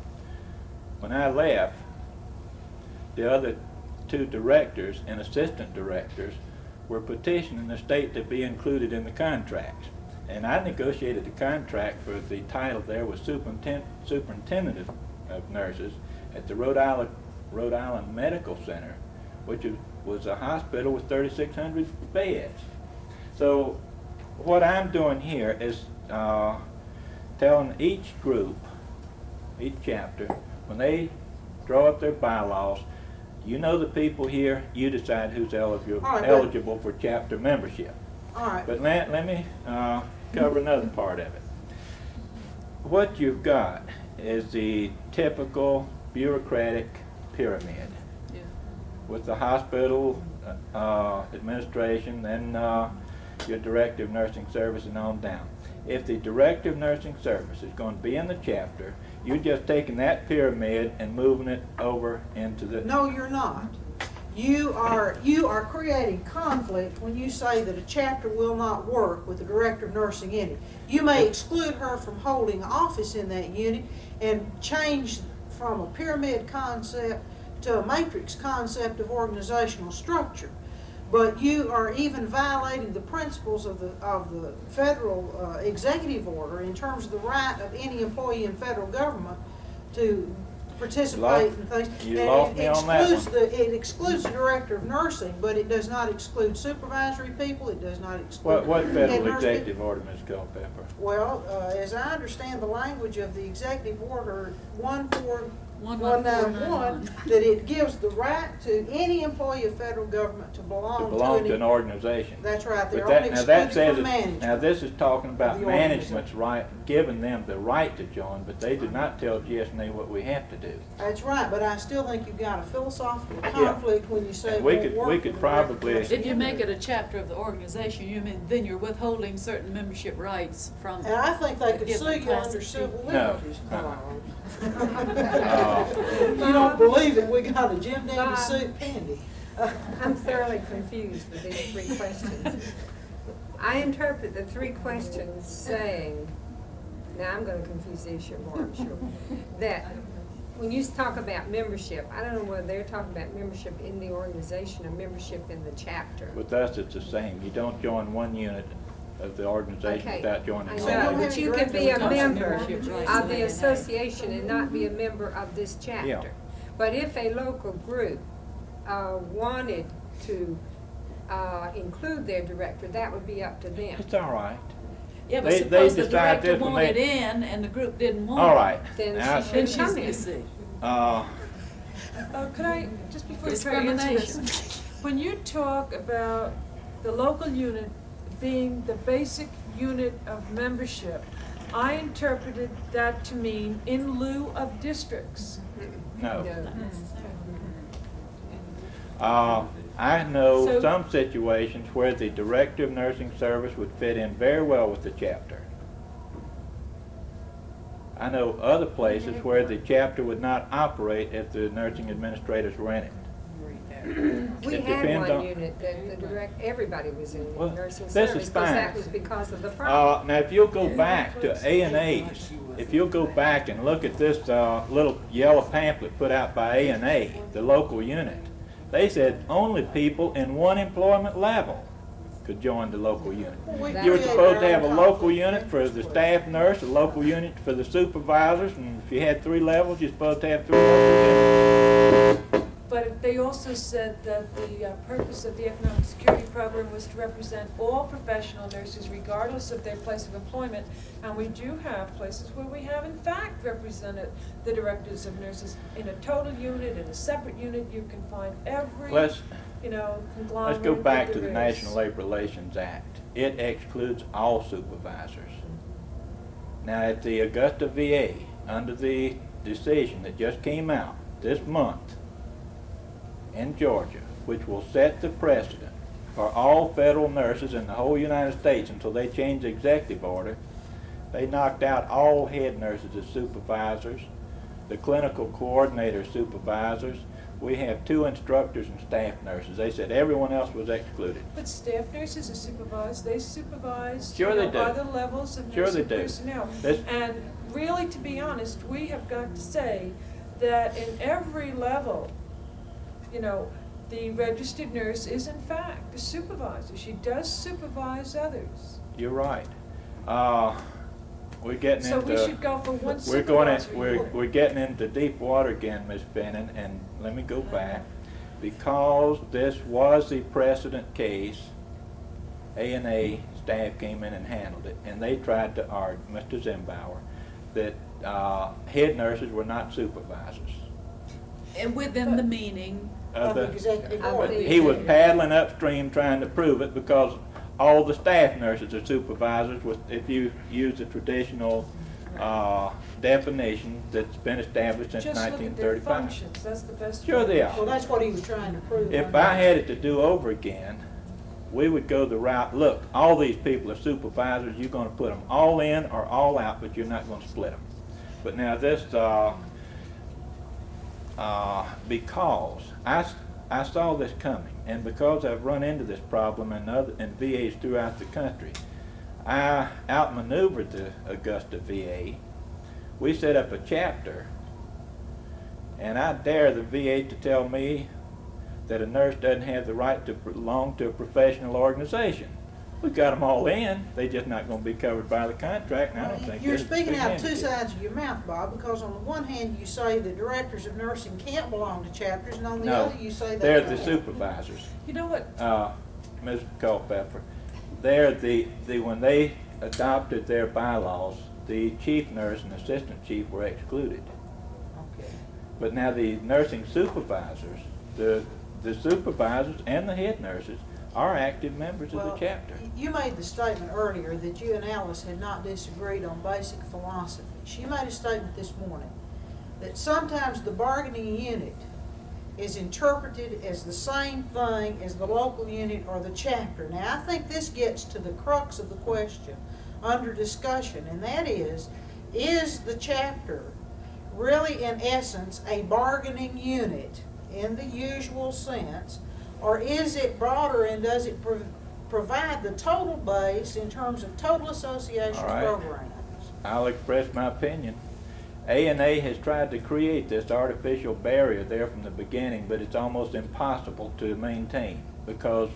When I left, the other 2 directors and assistant directors were petitioning the state to be included in the contract. And I negotiated the contract for the title there was superintendent of nurses at the Rhode Island Medical Center, which was a hospital with 3,600 beds. So what I'm doing here is telling each group, each chapter, when they draw up their bylaws, you know the people here, you decide who's eligible for chapter membership. All right. But let me cover another part of it. What you've got is the typical bureaucratic pyramid. Yeah. With the hospital administration, then your director of nursing service and on down. If the director of nursing service is going to be in the chapter, you're just taking that pyramid and moving it over into the... No, you're not. You are creating conflict when you say that a chapter will not work with the director of nursing in it. You may exclude her from holding office in that unit and change from a pyramid concept to a matrix concept of organizational structure. But you are even violating the principles of the federal executive order in terms of the right of any employee in federal government to participate in things. You lost me on that one. It excludes the director of nursing, but it does not exclude supervisory people. It does not exclude. What federal executive order, Ms. Culpepper? Well, as I understand the language of the executive order 14191, that it gives the right to any employee of federal government to belong to an organization. That's right. They're But only excluded from management. Now this is talking about The management's right, giving them the right to join, but they do not tell GSNA what we have to do. That's right, but I still think you've got a philosophical conflict when you say we could probably. If you make it a chapter of the organization, then you're withholding certain membership rights from. And I think they could give sue you class under of civil people. liberties. You don't believe it? We got a Jim Dandy suit pending. I'm thoroughly confused with these three questions. I interpret the three questions saying, now I'm going to confuse the issue more, I'm sure, that when you talk about membership, I don't know whether they're talking about membership in the organization or membership in the chapter. With us, it's the same. You don't join one unit of the organization Okay. without joining I the So you don't know, other. have but any you can be a director member membership. of the association and not be a member of this chapter. Yeah. But if a local group wanted to include their director, that would be up to them. It's all right. Yeah, but They suppose the decide director this when wanted they- in and the group didn't want it. All right. Then Now, she Then should come she's in. missing. Could I, just before you try to answer Discrimination. this, when you talk about the local unit being the basic unit of membership, I interpreted that to mean in lieu of districts. no. No. I know So- some situations where the director of nursing service would fit in very well with the chapter. I know other places where the chapter would not operate if the nursing administrators were in it. We It had depends one on- unit that everybody was in Well, nursing this service, is because fine. that was because of the problem. Now, if you'll go back to A&A's, if you'll go back and look at this little yellow pamphlet put out by A&A, the local unit, they said only people in one employment level could join the local unit. We You were created supposed to our have a own local conflict unit of for the interest. staff nurse, a local unit for the supervisors, and if you had 3 levels, you're supposed to have 3 local units. But they also said that the purpose of the economic security program was to represent all professional nurses regardless of their place of employment. And we do have places where we have in fact represented the directors of nurses in a total unit, in a separate unit. You can find every, Let's conglomerate. go back that to the there is. National Labor Relations Act. It excludes all supervisors. Now, at the Augusta VA, under the decision that just came out this month in Georgia, which will set the precedent for all federal nurses in the whole United States until they change the executive order, they knocked out all head nurses as supervisors, the clinical coordinator supervisors. We have 2 instructors and staff nurses. They said everyone else was excluded. But staff nurses are supervised, they supervise Sure they do. other levels of Sure they nursing do. personnel. This- And really, to be honest, we have got to say that in every level, the registered nurse is in fact a supervisor. She does supervise others. You're right. We're getting So into... we should go for one We're going in, supervisory board. we're getting into deep water again, Ms. Bennon, and let me go back. Because this was the precedent case, A&A staff came in and handled it, and they tried to argue, Mr. Zimbauer, that head nurses were not supervisors. And within the meaning, Of the the- executive Of order. the- He was paddling upstream trying to prove it because all the staff nurses are supervisors if you use the traditional definition that's been established since Just look at their 1935. functions, that's the best. Sure they are. Well, that's what he was trying to prove. If I had it to do over again, we would go the route, look, all these people are supervisors, you're gonna put them all in or all out, but you're not gonna split them. But now this, because I saw this coming, and because I've run into this problem in VAs throughout the country, I outmaneuvered the Augusta VA. We set up a chapter, and I dare the VA to tell me that a nurse doesn't have the right to belong to a professional organization. We got them all in, they just not going to be covered by the contract, and I don't think You're there's a speaking big out of 2 handicap. sides of your mouth, Bob, because on the one hand, you say the directors of nursing can't belong to chapters, and on the No, other, you say they they're can. the supervisors. You know what, Ms. Culpepper, when they adopted their bylaws, the chief nurse and assistant chief were excluded. Okay. But now the nursing supervisors, the supervisors and the head nurses are active members of the Well, chapter. You made the statement earlier that you and Alice had not disagreed on basic philosophy. She made a statement this morning that sometimes the bargaining unit is interpreted as the same thing as the local unit or the chapter. Now, I think this gets to the crux of the question under discussion, and that is the chapter really in essence a bargaining unit in the usual sense, Or is it broader and does it provide the total base in terms of total association All right. programs? I'll express my opinion. A&A has tried to create this artificial barrier there from the beginning, but it's almost impossible to maintain, because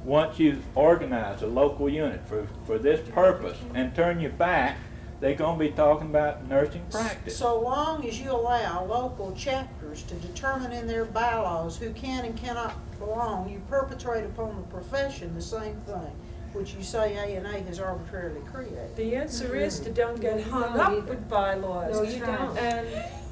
once you organize a local unit for this purpose and turn your back, they're going to be talking about nursing practice. So long as you allow local chapters to determine in their bylaws who can and cannot belong, you perpetrate upon the profession the same thing, which you say A&A has arbitrarily created. The answer is to don't get hung up with bylaws. No, you don't. And,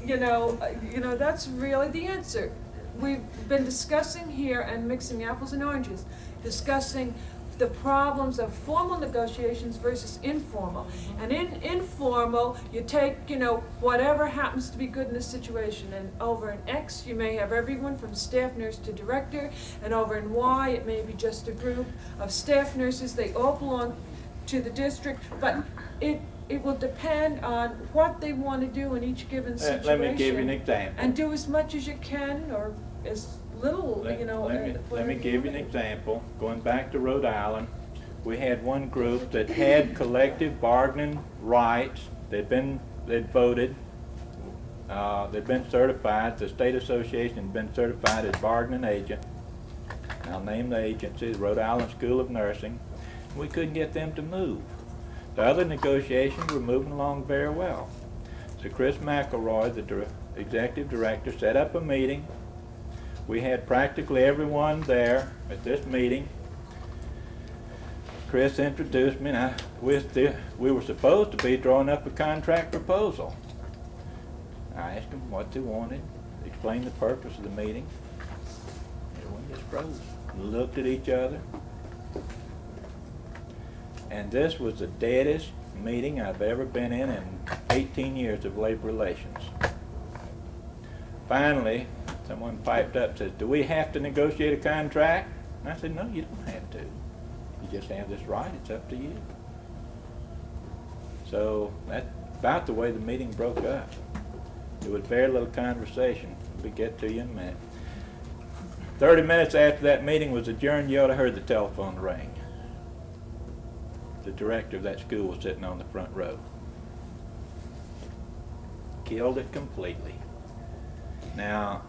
you know, that's really the answer. We've been discussing here and mixing apples and oranges, discussing the problems of formal negotiations versus informal. And in informal, you take, you know, whatever happens to be good in the situation. And over in X, you may have everyone from staff nurse to director. And over in Y, it may be just a group of staff nurses. They all belong to the district. But it will depend on what they want to do in each given situation. Let me give you an example. And do as much as you can, or as little, you know. Let me give you an example. Going back to Rhode Island, we had one group that had collective bargaining rights. They'd voted. They'd been certified. The state association had been certified as bargaining agent. I'll name the agency, the Rhode Island School of Nursing. We couldn't get them to move. The other negotiations were moving along very well. So Chris McElroy, the executive director, set up a meeting. We had practically everyone there at this meeting. Chris introduced me, and we were supposed to be drawing up a contract proposal. I asked them what they wanted, explained the purpose of the meeting. Everyone just froze, looked at each other. And this was the deadest meeting I've ever been in 18 years of labor relations. Finally, someone piped up and said, "Do we have to negotiate a contract?" And I said, "No, you don't have to. You just have this right. It's up to you." So that's about the way the meeting broke up. There was very little conversation. We'll get to you in a minute. 30 minutes after that meeting was adjourned, you ought to heard the telephone ring. The director of that school was sitting on the front row. Killed it completely. Now,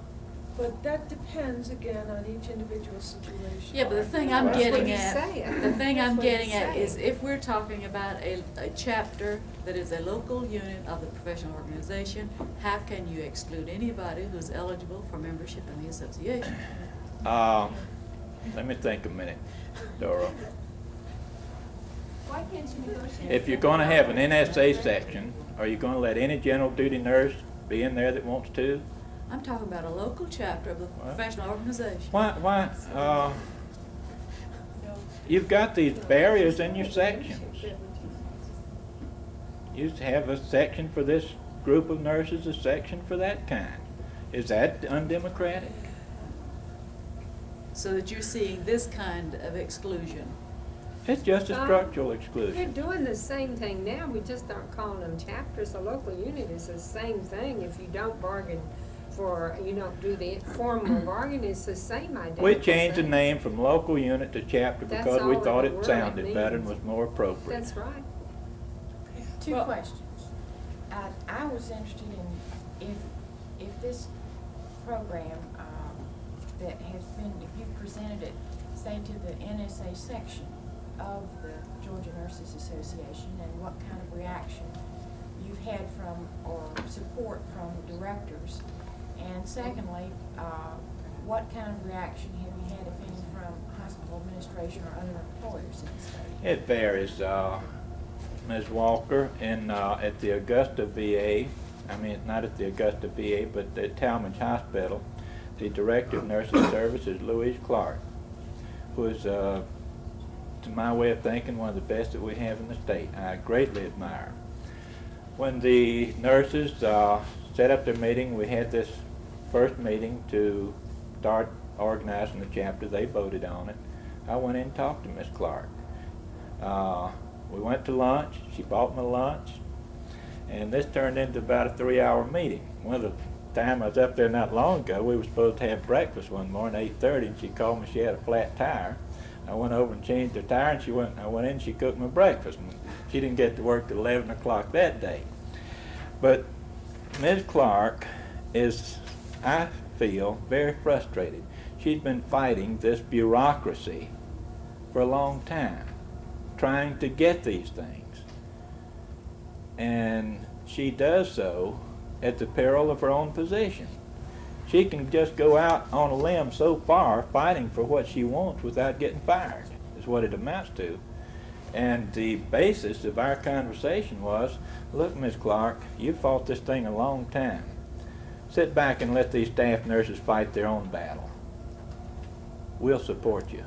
But that depends again on each individual situation. Yeah, but the thing I'm Well, that's getting what he's at, saying. the thing I'm That's what getting he's at is saying. if we're talking about a chapter that is a local unit of the professional organization, how can you exclude anybody who's eligible for membership in the association? let me think a minute, Dora. Why can't you negotiate? If you're going to have an NSA section, are you going to let any general duty nurse be in there that wants to? I'm talking about a local chapter of the professional organization. Why, you've got these barriers in your sections. You have a section for this group of nurses, a section for that kind. Is that undemocratic? So that you're seeing this kind of exclusion. It's just a structural They're exclusion. doing the same thing now, we just aren't calling them chapters. A local unit is the same thing. If you don't bargain for, you don't do the formal bargain, it's the same identical We changed the thing. name from local unit to chapter That's because we all thought the it word sounded better and means. was more appropriate. That's right. Two Well- questions. I was interested in if this program that has been, if you presented it, say to the NSA section of the Georgia Nurses Association, and what kind of reaction you've had from, or support from directors. And secondly, what kind of reaction have you had, if any, from hospital administration or other employers in the state? It varies, Ms. Walker, at the Augusta VA, I mean, not at the Augusta VA, but at Talmadge Hospital, the Director of Nursing Services, Louise Clark, who is, to my way of thinking, one of the best that we have in the state. I greatly admire her. When the nurses set up their meeting, we had this first meeting to start organizing the chapter. They voted on it. I went in and talked to Ms. Clark. We went to lunch. She bought me lunch. And this turned into about a 3-hour meeting. One of the time I was up there not long ago, we were supposed to have breakfast one morning, 8:30, and she called me. She had a flat tire. I went over and changed her tire, and I went in. She cooked me breakfast. And she didn't get to work till 11 o'clock that day. But Ms. Clark is, I feel, very frustrated. She's been fighting this bureaucracy for a long time, trying to get these things. And she does so at the peril of her own position. She can just go out on a limb so far fighting for what she wants without getting fired, is what it amounts to. And the basis of our conversation was, look, Ms. Clark, you fought this thing a long time. Sit back and let these staff nurses fight their own battle. We'll support you.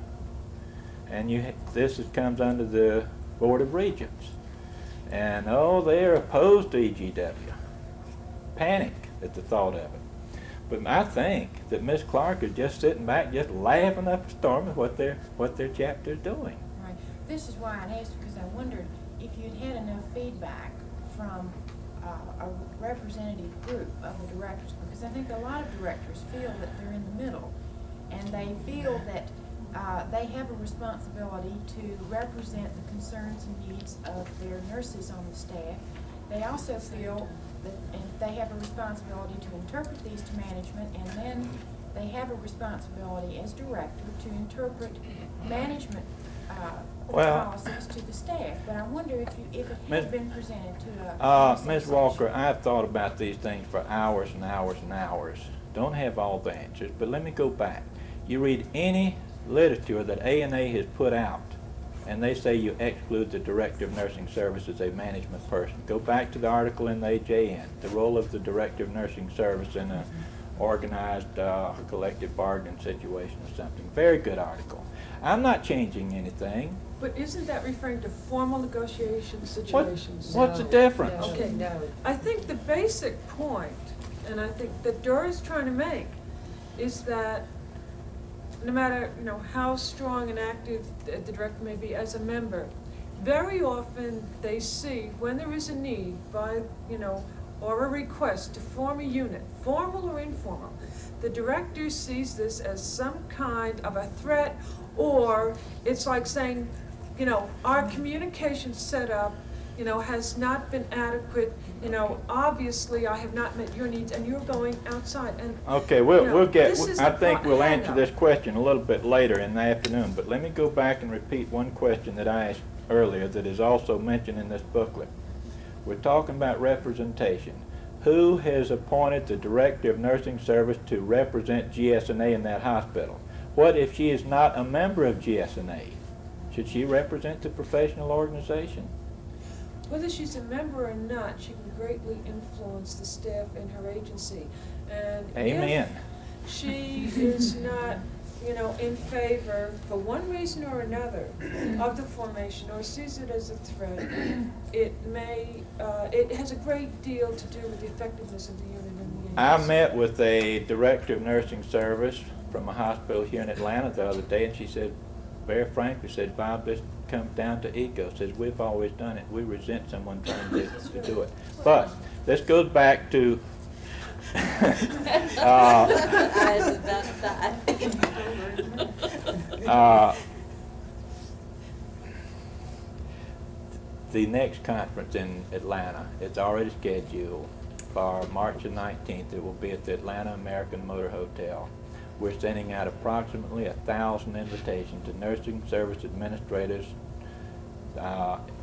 And this comes under the Board of Regents. And oh, they're opposed to EGW. Panic at the thought of it. But I think that Ms. Clark is just sitting back, just laughing up a storm at what their chapter's doing. Right. This is why I asked, because I wondered if you'd had enough feedback from a representative group of the directors, because I think a lot of directors feel that they're in the middle, and they feel that they have a responsibility to represent the concerns and needs of their nurses on the staff. They also feel that they have a responsibility to interpret these to management, and then they have a responsibility as director to interpret management policies to the staff. But I wonder if it had been presented to a Ms. Walker, I've thought about these things for hours and hours and hours. Don't have all the answers, but let me go back. You read any literature that ANA has put out, and they say you exclude the Director of Nursing Service as a management person. Go back to the article in the AJN, the role of the Director of Nursing Service in an organized collective bargaining situation or something. Very good article. I'm not changing anything. But isn't that referring to formal negotiation situations? What's the difference? Okay, I think the basic point, and I think that Dora's trying to make, is that no matter how strong and active the director may be as a member, very often they see when there is a need by or a request to form a unit, formal or informal, the director sees this as some kind of a threat, or it's like saying, our communication setup has not been adequate. Obviously I have not met your needs, and you're going outside. And okay, we'll get. I think we'll answer this question a little bit later in the afternoon. But let me go back and repeat one question that I asked earlier that is also mentioned in this booklet. We're talking about representation. Who has appointed the Director of Nursing Service to represent GSNA in that hospital? What if she is not a member of GSNA? Should she represent the professional organization? Whether she's a member or not, she can greatly influence the staff in her agency. And Amen. if she is not, in favor, for one reason or another, of the formation, or sees it as a threat, it has a great deal to do with the effectiveness of the unit in the agency. I met with a Director of Nursing Service from a hospital here in Atlanta the other day, and she said, very frankly, said, Bob, this comes down to ego. Says, we've always done it. We resent someone trying to do it. But this goes back to the next conference in Atlanta. It's already scheduled for March the 19th. It will be at the Atlanta American Motor Hotel. We're sending out approximately 1,000 invitations to nursing service administrators,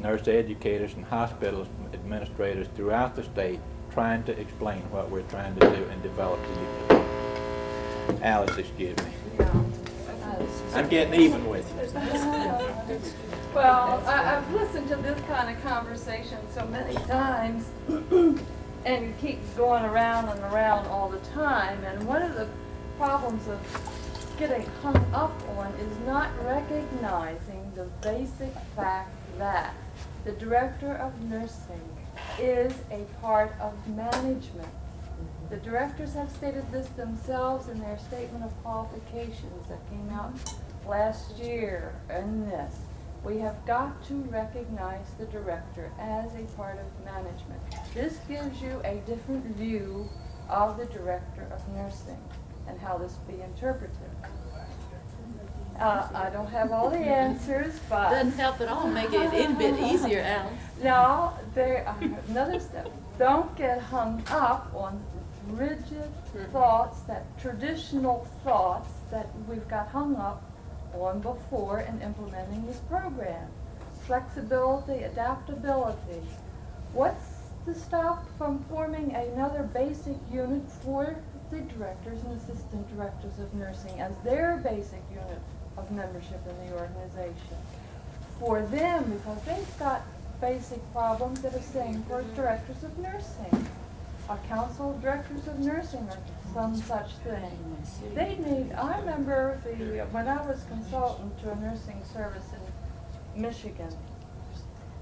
nurse educators, and hospital administrators throughout the state, trying to explain what we're trying to do and develop the unit. Alice, excuse me. I'm getting even with you. Well, I've listened to this kind of conversation so many times, and it keeps going around and around all the time, and one of the problems of getting hung up on is not recognizing the basic fact that the Director of Nursing is a part of management. The directors have stated this themselves in their statement of qualifications that came out last year in this. We have got to recognize the director as a part of management. This gives you a different view of the director of nursing and how this be interpreted. I don't have all the answers, but. Doesn't help at all, make it any bit easier, Alice. No, there are another step. Don't get hung up on rigid thoughts, that traditional thoughts that we've got hung up on before in implementing this program. Flexibility, adaptability. What's to stop from forming another basic unit for the directors and assistant directors of nursing as their basic unit of membership in the organization? For them, because they've got basic problems that are same for directors of nursing. A council of directors of nursing or some such thing. They need, I remember when I was consultant to a nursing service in Michigan,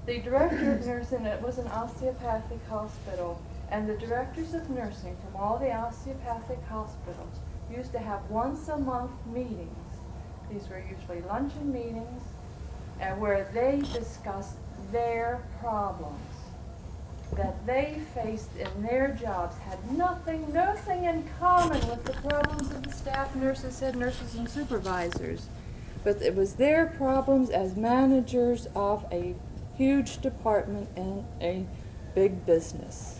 the director of nursing, it was an osteopathic hospital, and the directors of nursing from all the osteopathic hospitals used to have once a month meetings. These were usually luncheon meetings, and where they discussed their problems that they faced in their jobs, had nothing in common with the problems of the staff nurses, head nurses, and supervisors. But it was their problems as managers of a huge department in a big business.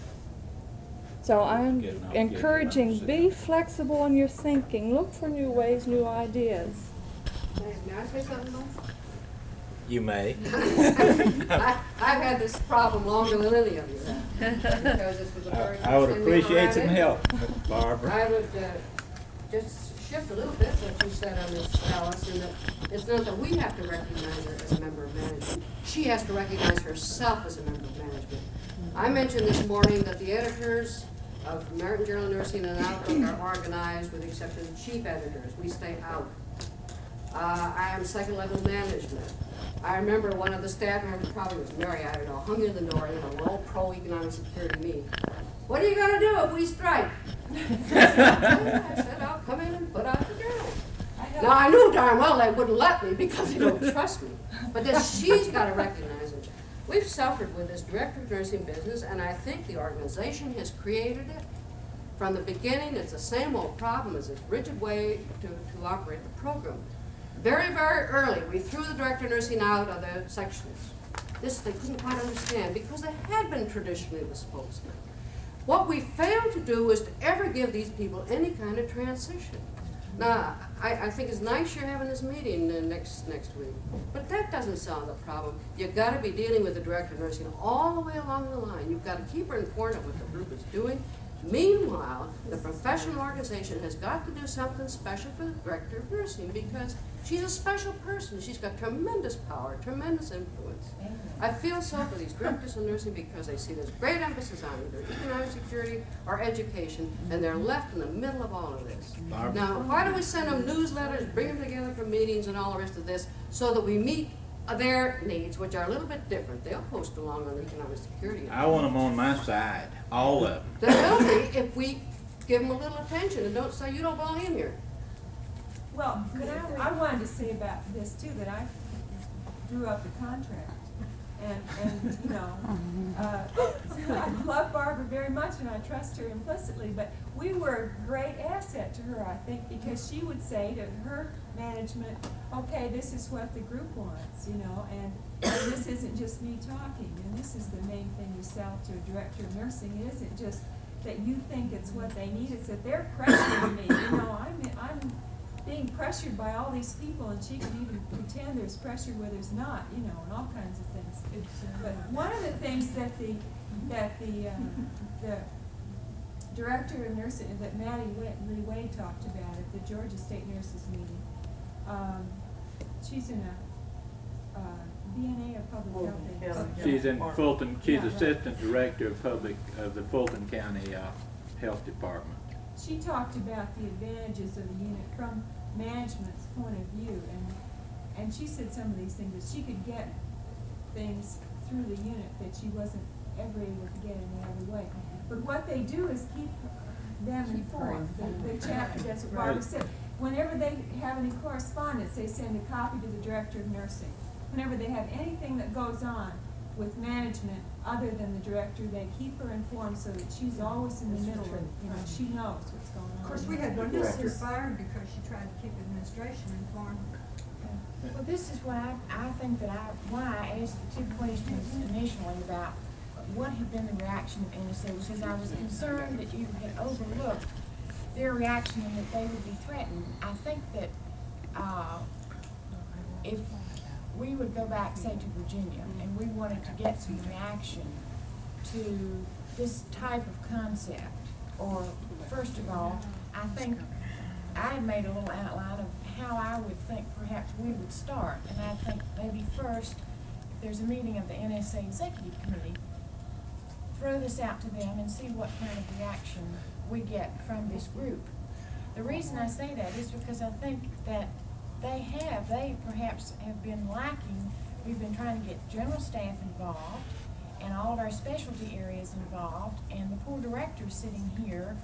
So I'm encouraging, be flexible in your thinking, look for new ways, new ideas. May I say something else? You may. I've had this problem longer than any of you have, because this was a very I would interesting appreciate some memorandum. help, Barbara. I would just shift a little bit what you said on this, Alice, in that it's not that we have to recognize her as a member of management. She has to recognize herself as a member of management. I mentioned this morning that the editors of American Journal of Nursing and Outlook are organized with the exception of chief editors. We stay out. I am second level management. I remember one of the staff members, probably was Mary, I don't know, hung in the door, you know, all pro-economic security me. What are you going to do if we strike? I said, I'll come in and put out the journal. Now, I knew darn well they wouldn't let me because they don't trust me. But then she's got to recognize it. We've suffered with this director of nursing business, and I think the organization has created it. From the beginning, it's the same old problem as this rigid way to operate the program. Very, very early, we threw the director of nursing out of the sections. This they couldn't quite understand because they had been traditionally the spokesman. What we failed to do is to ever give these people any kind of transition. Now, I think it's nice you're having this meeting next week, but that doesn't solve the problem. You've got to be dealing with the director of nursing all the way along the line. You've got to keep her informed of what the group is doing. Meanwhile, the professional organization has got to do something special for the director of nursing because she's a special person. She's got tremendous power, tremendous influence. I feel so for these directors of nursing because they see this great emphasis on either economic security or education, and they're left in the middle of all of this. Barbara. Now, why do we send them newsletters, bring them together for meetings and all the rest of this so that we meet their needs, which are a little bit different? They'll post along on economic security. I want them on my side, all of them. They will be if we give them a little attention and don't say you don't belong in here. Well, I wanted to say about this too, that I drew up the contract. And you know, I love Barbara very much and I trust her implicitly, but we were a great asset to her, I think, because she would say to her management, okay, this is what the group wants, you know, and this isn't just me talking, and this is the main thing you sell to a director of nursing. It isn't just that you think it's what they need, it's that they're pressuring me, you know, I'm being pressured by all these people, and she can even pretend there's pressure where there's not, you know, and all kinds of things. But one of the things that the director of nursing, that Maddie Lee Wade talked about at the Georgia State Nurses meeting, she's in a BNA of Public Health. She's in Fulton, she's Yeah, right. assistant director of the Fulton County Health Department. She talked about the advantages of the unit from management's point of view, and she said some of these things, that she could get things through the unit that she wasn't ever able to get any other way. But what they do is keep them informed. The chapter, that's what Barbara said. Whenever they have any correspondence, they send a copy to the director of nursing. Whenever they have anything that goes on, with management other than the director. They keep her informed so that she's always in the middle of, she knows what's going on. Of course, we had one sister fired because she tried to keep administration informed. Well, this is what I think that why I asked the two questions initially about what had been the reaction of NSA, because I was concerned that you had overlooked their reaction and that they would be threatened. I think that if we would go back, say, to Virginia, and we wanted to get some reaction to this type of concept, or first of all, I think I had made a little outline of how I would think perhaps we would start. And I think maybe first, if there's a meeting of the NSA Executive Committee, throw this out to them and see what kind of reaction we get from this group. The reason I say that is because I think that they perhaps have been lacking. We've been trying to get general staff involved and all of our specialty areas involved, and the poor directors sitting here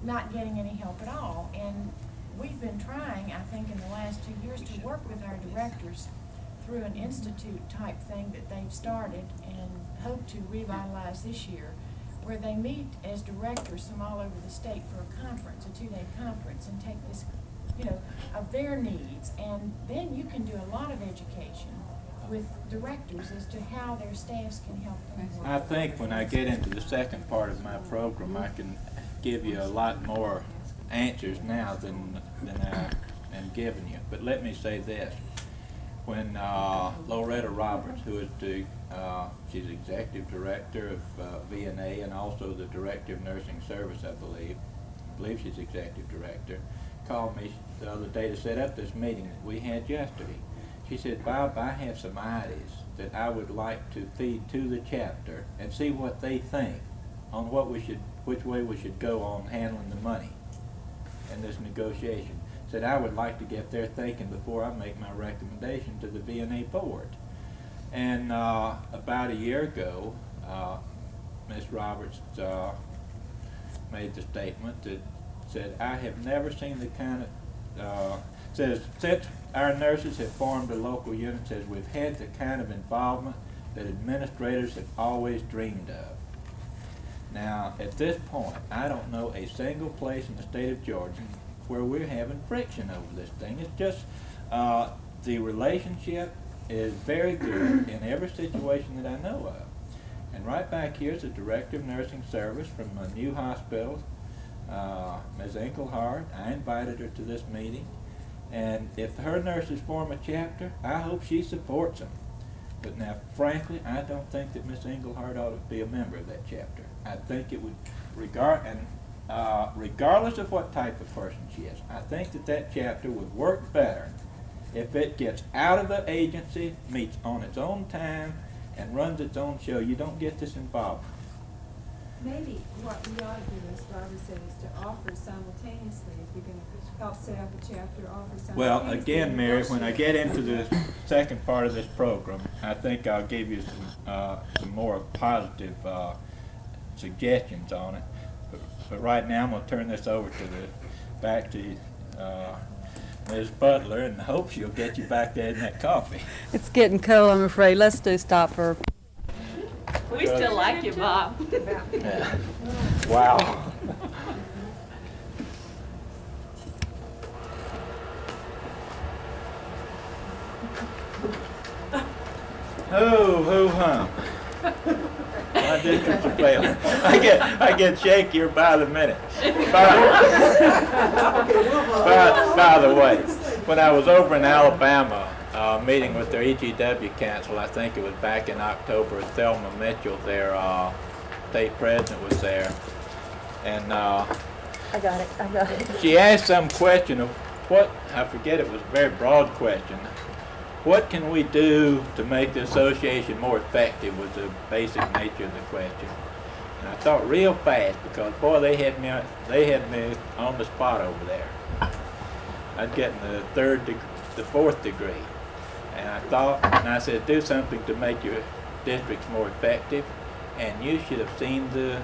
not getting any help at all. And we've been trying, I think, in the last 2 years to work with our directors through an institute type thing that they've started and hope to revitalize this year, where they meet as directors from all over the state for a conference, a 2-day conference, and take this, of their needs. And then you can do a lot of education with directors as to how their staffs can help them work. I think when I get into the second part of my program, I can give you a lot more answers now than I am giving you. But let me say this. When Loretta Roberts, who is she's executive director of VNA and also the director of nursing service, I believe she's executive director, called me the other day to set up this meeting that we had yesterday. She said, Bob, I have some ideas that I would like to feed to the chapter and see what they think on which way we should go on handling the money in this negotiation. Said I would like to get their thinking before I make my recommendation to the VNA board. And about a year ago, Ms. Roberts made the statement that said, I have never seen the kind of, says, since our nurses have formed a local unit, says we've had the kind of involvement that administrators have always dreamed of. Now, at this point, I don't know a single place in the state of Georgia where we're having friction over this thing. It's just the relationship is very good in every situation that I know of. And right back here is the director of nursing service from a new hospital, Ms. Enkelhardt. I invited her to this meeting. And if her nurses form a chapter, I hope she supports them. But now, frankly, I don't think that Ms. Engelhardt ought to be a member of that chapter. I think it would, regardless of what type of person she is, I think that chapter would work better if it gets out of the agency, meets on its own time, and runs its own show. You don't get this involvement. Maybe what we ought to do, as Barbara said, is to offer simultaneously, if you're going to help set up a chapter, offer simultaneously. Well, again, Mary, when I get into the second part of this program, I think I'll give you some more positive suggestions on it. But right now, I'm going to turn this over back to Ms. Butler, and hope she'll get you back there in that coffee. It's getting cold, I'm afraid. Let's do stop for. We still like you, Bob. Yeah. Wow. Ho-hum. My districts are failing. I get shakier by the minute. By the way, when I was over in Alabama meeting with their EGW council, I think it was back in October, Thelma Mitchell, their state president, was there. And I got it. she asked some question of what, I forget, it was a very broad question. What can we do to make the association more effective was the basic nature of the question. And I thought real fast, because boy, they had me on the spot over there. I'd gotten the fourth degree. And I thought, and I said, do something to make your districts more effective. And you should have seen the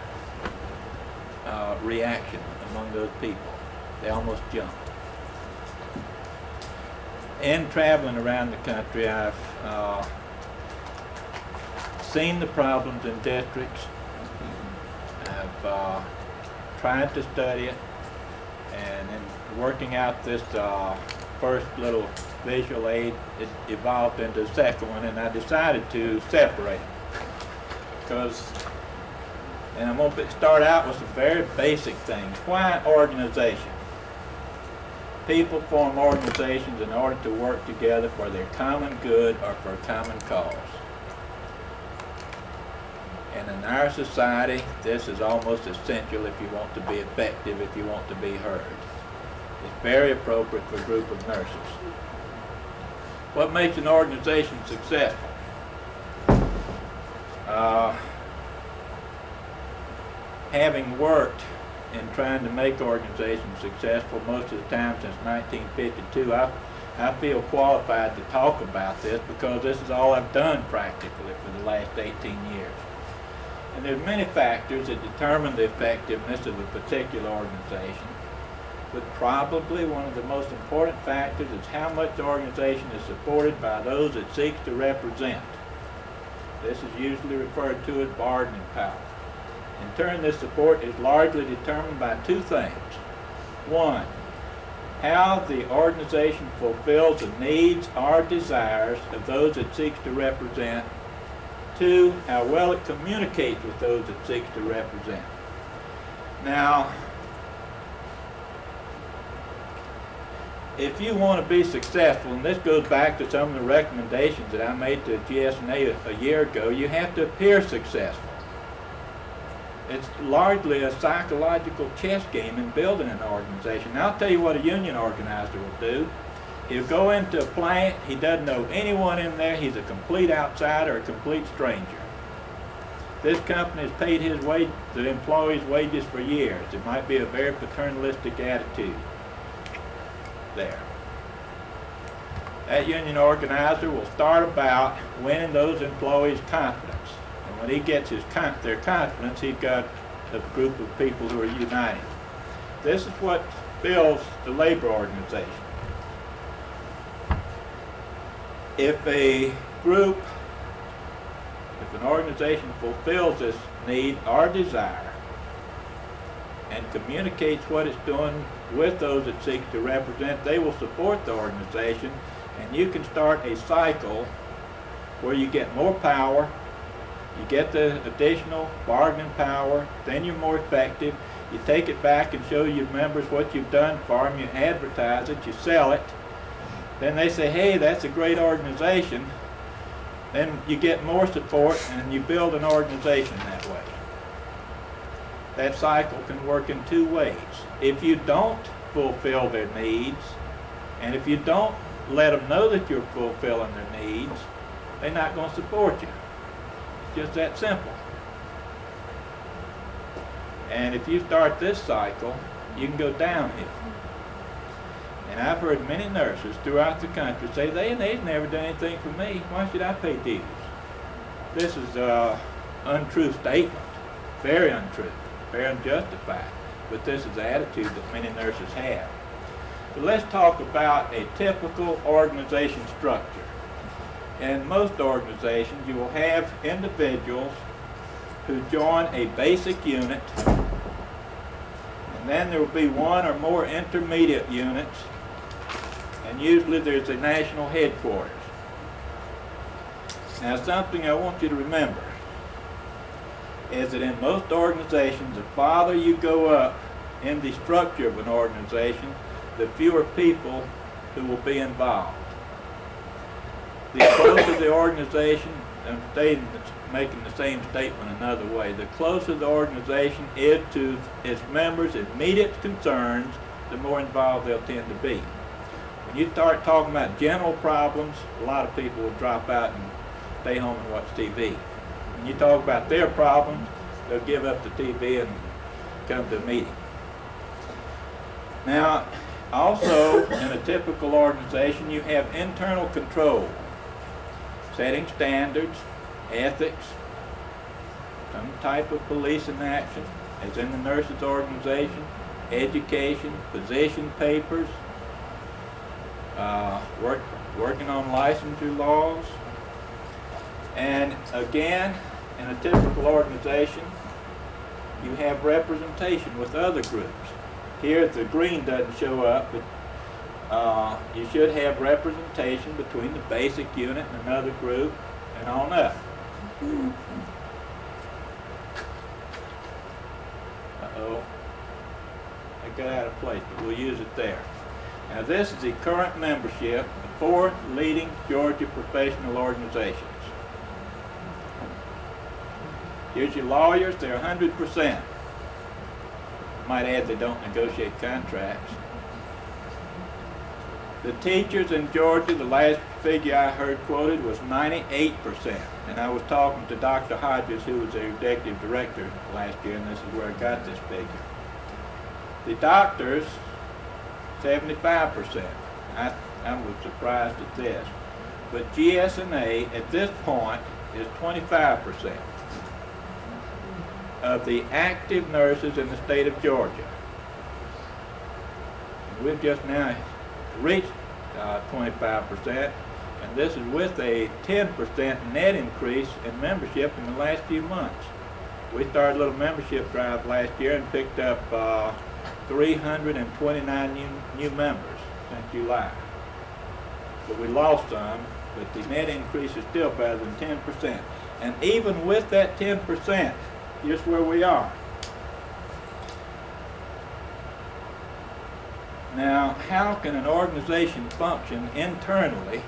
reaction among those people. They almost jumped. In traveling around the country, I've seen the problems in districts. I've tried to study it, and in working out this first little visual aid, it evolved into a second one, and I decided to separate them. And I'm going to start out with some very basic things. Why organization? People form organizations in order to work together for their common good or for a common cause. And in our society, this is almost essential if you want to be effective, if you want to be heard. It's very appropriate for a group of nurses. What makes an organization successful? Having worked in trying to make organizations successful most of the time since 1952, I feel qualified to talk about this because this is all I've done practically for the last 18 years. And there's many factors that determine the effectiveness of a particular organization, but probably one of the most important factors is how much the organization is supported by those it seeks to represent. This is usually referred to as bargaining power. In turn, this support is largely determined by two things. One, how the organization fulfills the needs or desires of those it seeks to represent. Two, how well it communicates with those it seeks to represent. Now, if you want to be successful, and this goes back to some of the recommendations that I made to GSNA a year ago, you have to appear successful. It's largely a psychological chess game in building an organization. Now, I'll tell you what a union organizer will do. He'll go into a plant, he doesn't know anyone in there, he's a complete outsider, a complete stranger. This company has paid the employees' wages for years. It might be a very paternalistic attitude there. That union organizer will start about winning those employees' confidence. And when he gets their confidence, he's got a group of people who are united. This is what builds the labor organization. If an organization fulfills this need or desire and communicates what it's doing with those it seeks to represent, they will support the organization, and you can start a cycle where you get more power, you get the additional bargaining power, then you're more effective, you take it back and show your members what you've done for them, you advertise it, you sell it, then they say, hey, that's a great organization. Then you get more support and you build an organization that way. That cycle can work in two ways. If you don't fulfill their needs, and if you don't let them know that you're fulfilling their needs, they're not going to support you. It's just that simple. And if you start this cycle, you can go downhill. And I've heard many nurses throughout the country say, they've never done anything for me. Why should I pay dues? This is an untrue statement. Very untrue. Very unjustified. But this is the attitude that many nurses have. So let's talk about a typical organization structure. In most organizations, you will have individuals who join a basic unit, and then there will be one or more intermediate units, and usually there's a national headquarters. Now, something I want you to remember is that in most organizations, the farther you go up in the structure of an organization, the fewer people who will be involved. The closer the organization, I'm making the same statement another way, the closer the organization is to its members' immediate concerns, the more involved they'll tend to be. When you start talking about general problems, a lot of people will drop out and stay home and watch TV. When you talk about their problems, they'll give up the TV and come to a meeting. Now, also, in a typical organization, you have internal control, setting standards, ethics, some type of policing action, as in the nurses' organization, education, position papers, working on licensure laws. And again, in a typical organization, you have representation with other groups. Here the green doesn't show up, but you should have representation between the basic unit and another group and on up. Uh-oh. I got out of place, but we'll use it there. Now this is the current membership of 4 leading Georgia professional organizations. Here's your lawyers, they're 100%. Might add they don't negotiate contracts. The teachers in Georgia, the last figure I heard quoted was 98%. And I was talking to Dr. Hodges, who was the executive director last year, and this is where I got this figure. The doctors, 75%. I was surprised at this. But GSNA at this point is 25% of the active nurses in the state of Georgia. And we've just now reached 25%, and this is with a 10% net increase in membership in the last few months. We started a little membership drive last year and picked up 329 new members since July. But we lost some, but the net increase is still better than 10%. And even with that 10%, here's where we are. Now, how can an organization function internally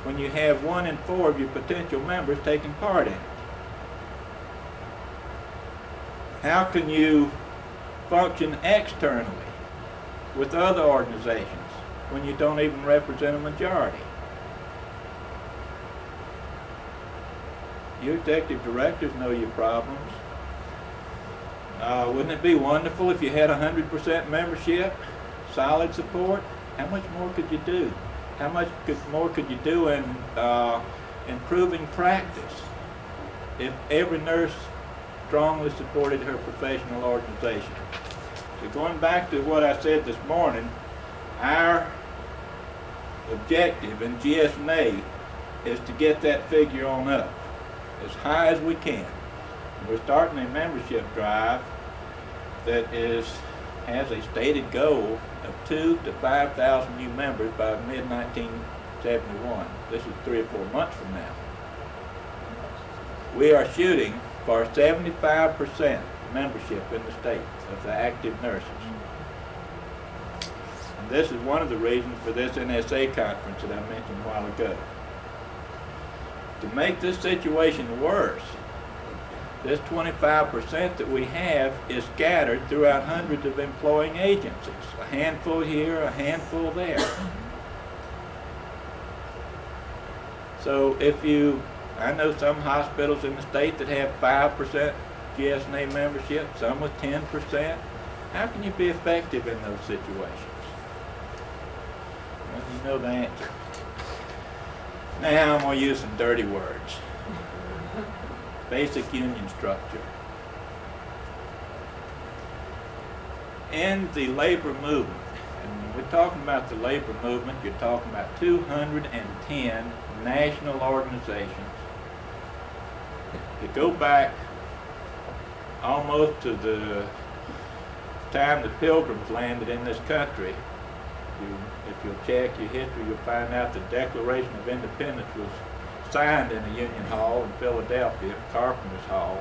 when you have 1 in 4 of your potential members taking part in it? How can you function externally with other organizations when you don't even represent a majority? You executive directors know your problems. Wouldn't it be wonderful if you had 100% membership, solid support? How much more could you do? How much more could you do in improving practice if every nurse strongly supported her professional organization? So going back to what I said this morning, our objective in GSNA is to get that figure on up as high as we can. We're starting a membership drive that has a stated goal of 2,000 to 5,000 new members by mid-1971. This is 3 or 4 months from now. We are shooting for 75% membership in the state of the active nurses. And this is one of the reasons for this NSA conference that I mentioned a while ago. To make this situation worse, this 25% that we have is scattered throughout hundreds of employing agencies. A handful here, a handful there. So I know some hospitals in the state that have 5% GSNA membership, some with 10%. How can you be effective in those situations? Well, you know the answer. Now I'm going to use some dirty words. Basic union structure. In the labor movement, and when we're talking about the labor movement, you're talking about 210 national organizations that go back almost to the time the Pilgrims landed in this country. If you'll check your history, you'll find out the Declaration of Independence was signed in a union hall in Philadelphia, Carpenter's Hall.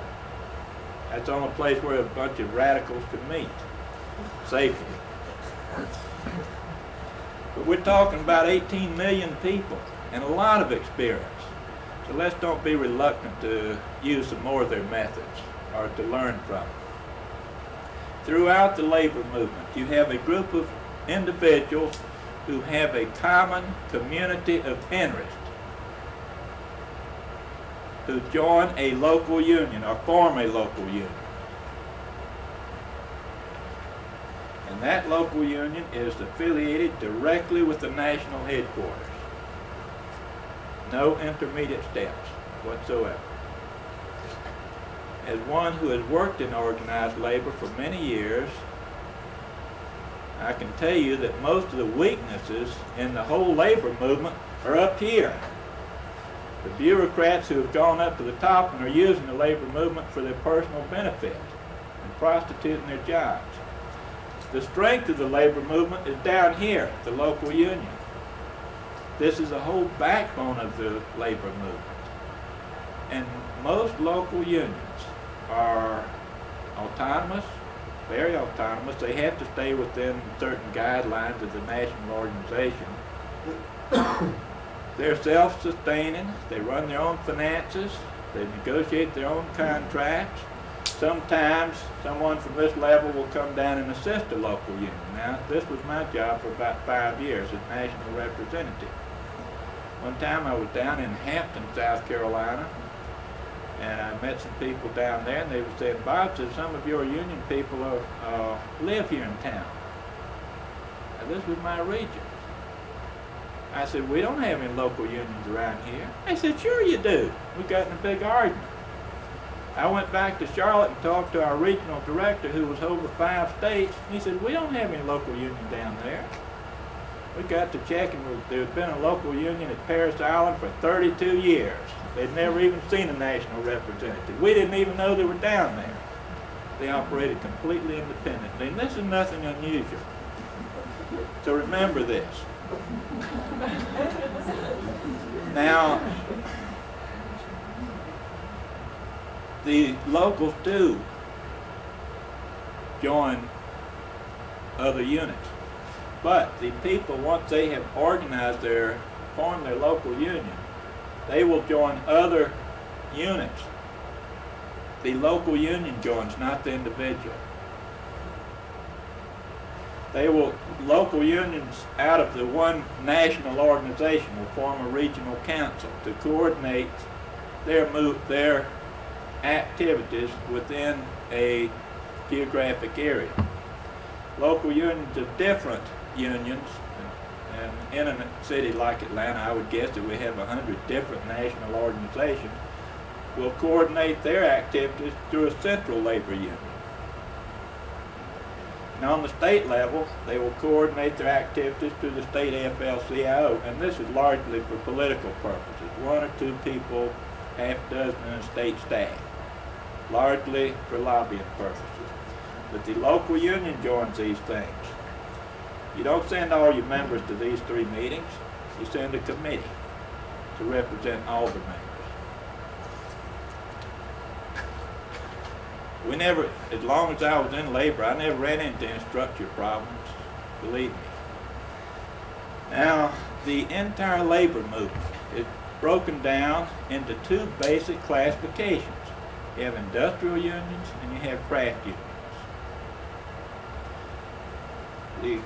That's the only place where a bunch of radicals could meet safely. But we're talking about 18 million people and a lot of experience. So let's don't be reluctant to use some more of their methods or to learn from them. Throughout the labor movement, you have a group of individuals who have a common community of interest, who join a local union or form a local union. And that local union is affiliated directly with the national headquarters. No intermediate steps whatsoever. As one who has worked in organized labor for many years, I can tell you that most of the weaknesses in the whole labor movement are up here. The bureaucrats who have gone up to the top and are using the labor movement for their personal benefit and prostituting their jobs. The strength of the labor movement is down here, the local union. This is the whole backbone of the labor movement. And most local unions are autonomous, very autonomous. They have to stay within certain guidelines of the national organization. They're self-sustaining. They run their own finances. They negotiate their own contracts. Sometimes someone from this level will come down and assist a local union. Now, this was my job for about 5 years as national representative. One time I was down in Hampton, South Carolina, and I met some people down there, and they were saying, Bob, said some of your union people live here in town. Now, this was my region. I said, we don't have any local unions around here. They said, sure you do. We got in a big argument. I went back to Charlotte and talked to our regional director who was over 5 states. He said, we don't have any local union down there. We got to checking. There's been a local union at Paris Island for 32 years. They'd never even seen a national representative. We didn't even know they were down there. They operated completely independently, and this is nothing unusual. So remember this. Now, the locals do join other units, but the people, once they have organized formed their local union, they will join other units. The local union joins, not the individual. Local unions out of the one national organization will form a regional council to coordinate their activities within a geographic area. Local unions of different unions, and in a city like Atlanta, I would guess that we have 100 different national organizations, will coordinate their activities through a central labor union. And on the state level, they will coordinate their activities through the state AFL-CIO, and this is largely for political purposes. 1 or 2 people, half a dozen in a state staff, largely for lobbying purposes. But the local union joins these things. You don't send all your members to these 3 meetings. You send a committee to represent all the members. We never, as long as I was in labor, I never ran into any structure problems, believe me. Now, the entire labor movement is broken down into 2 basic classifications. You have industrial unions and you have craft unions.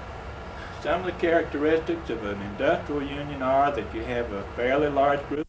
Some of the characteristics of an industrial union are that you have a fairly large group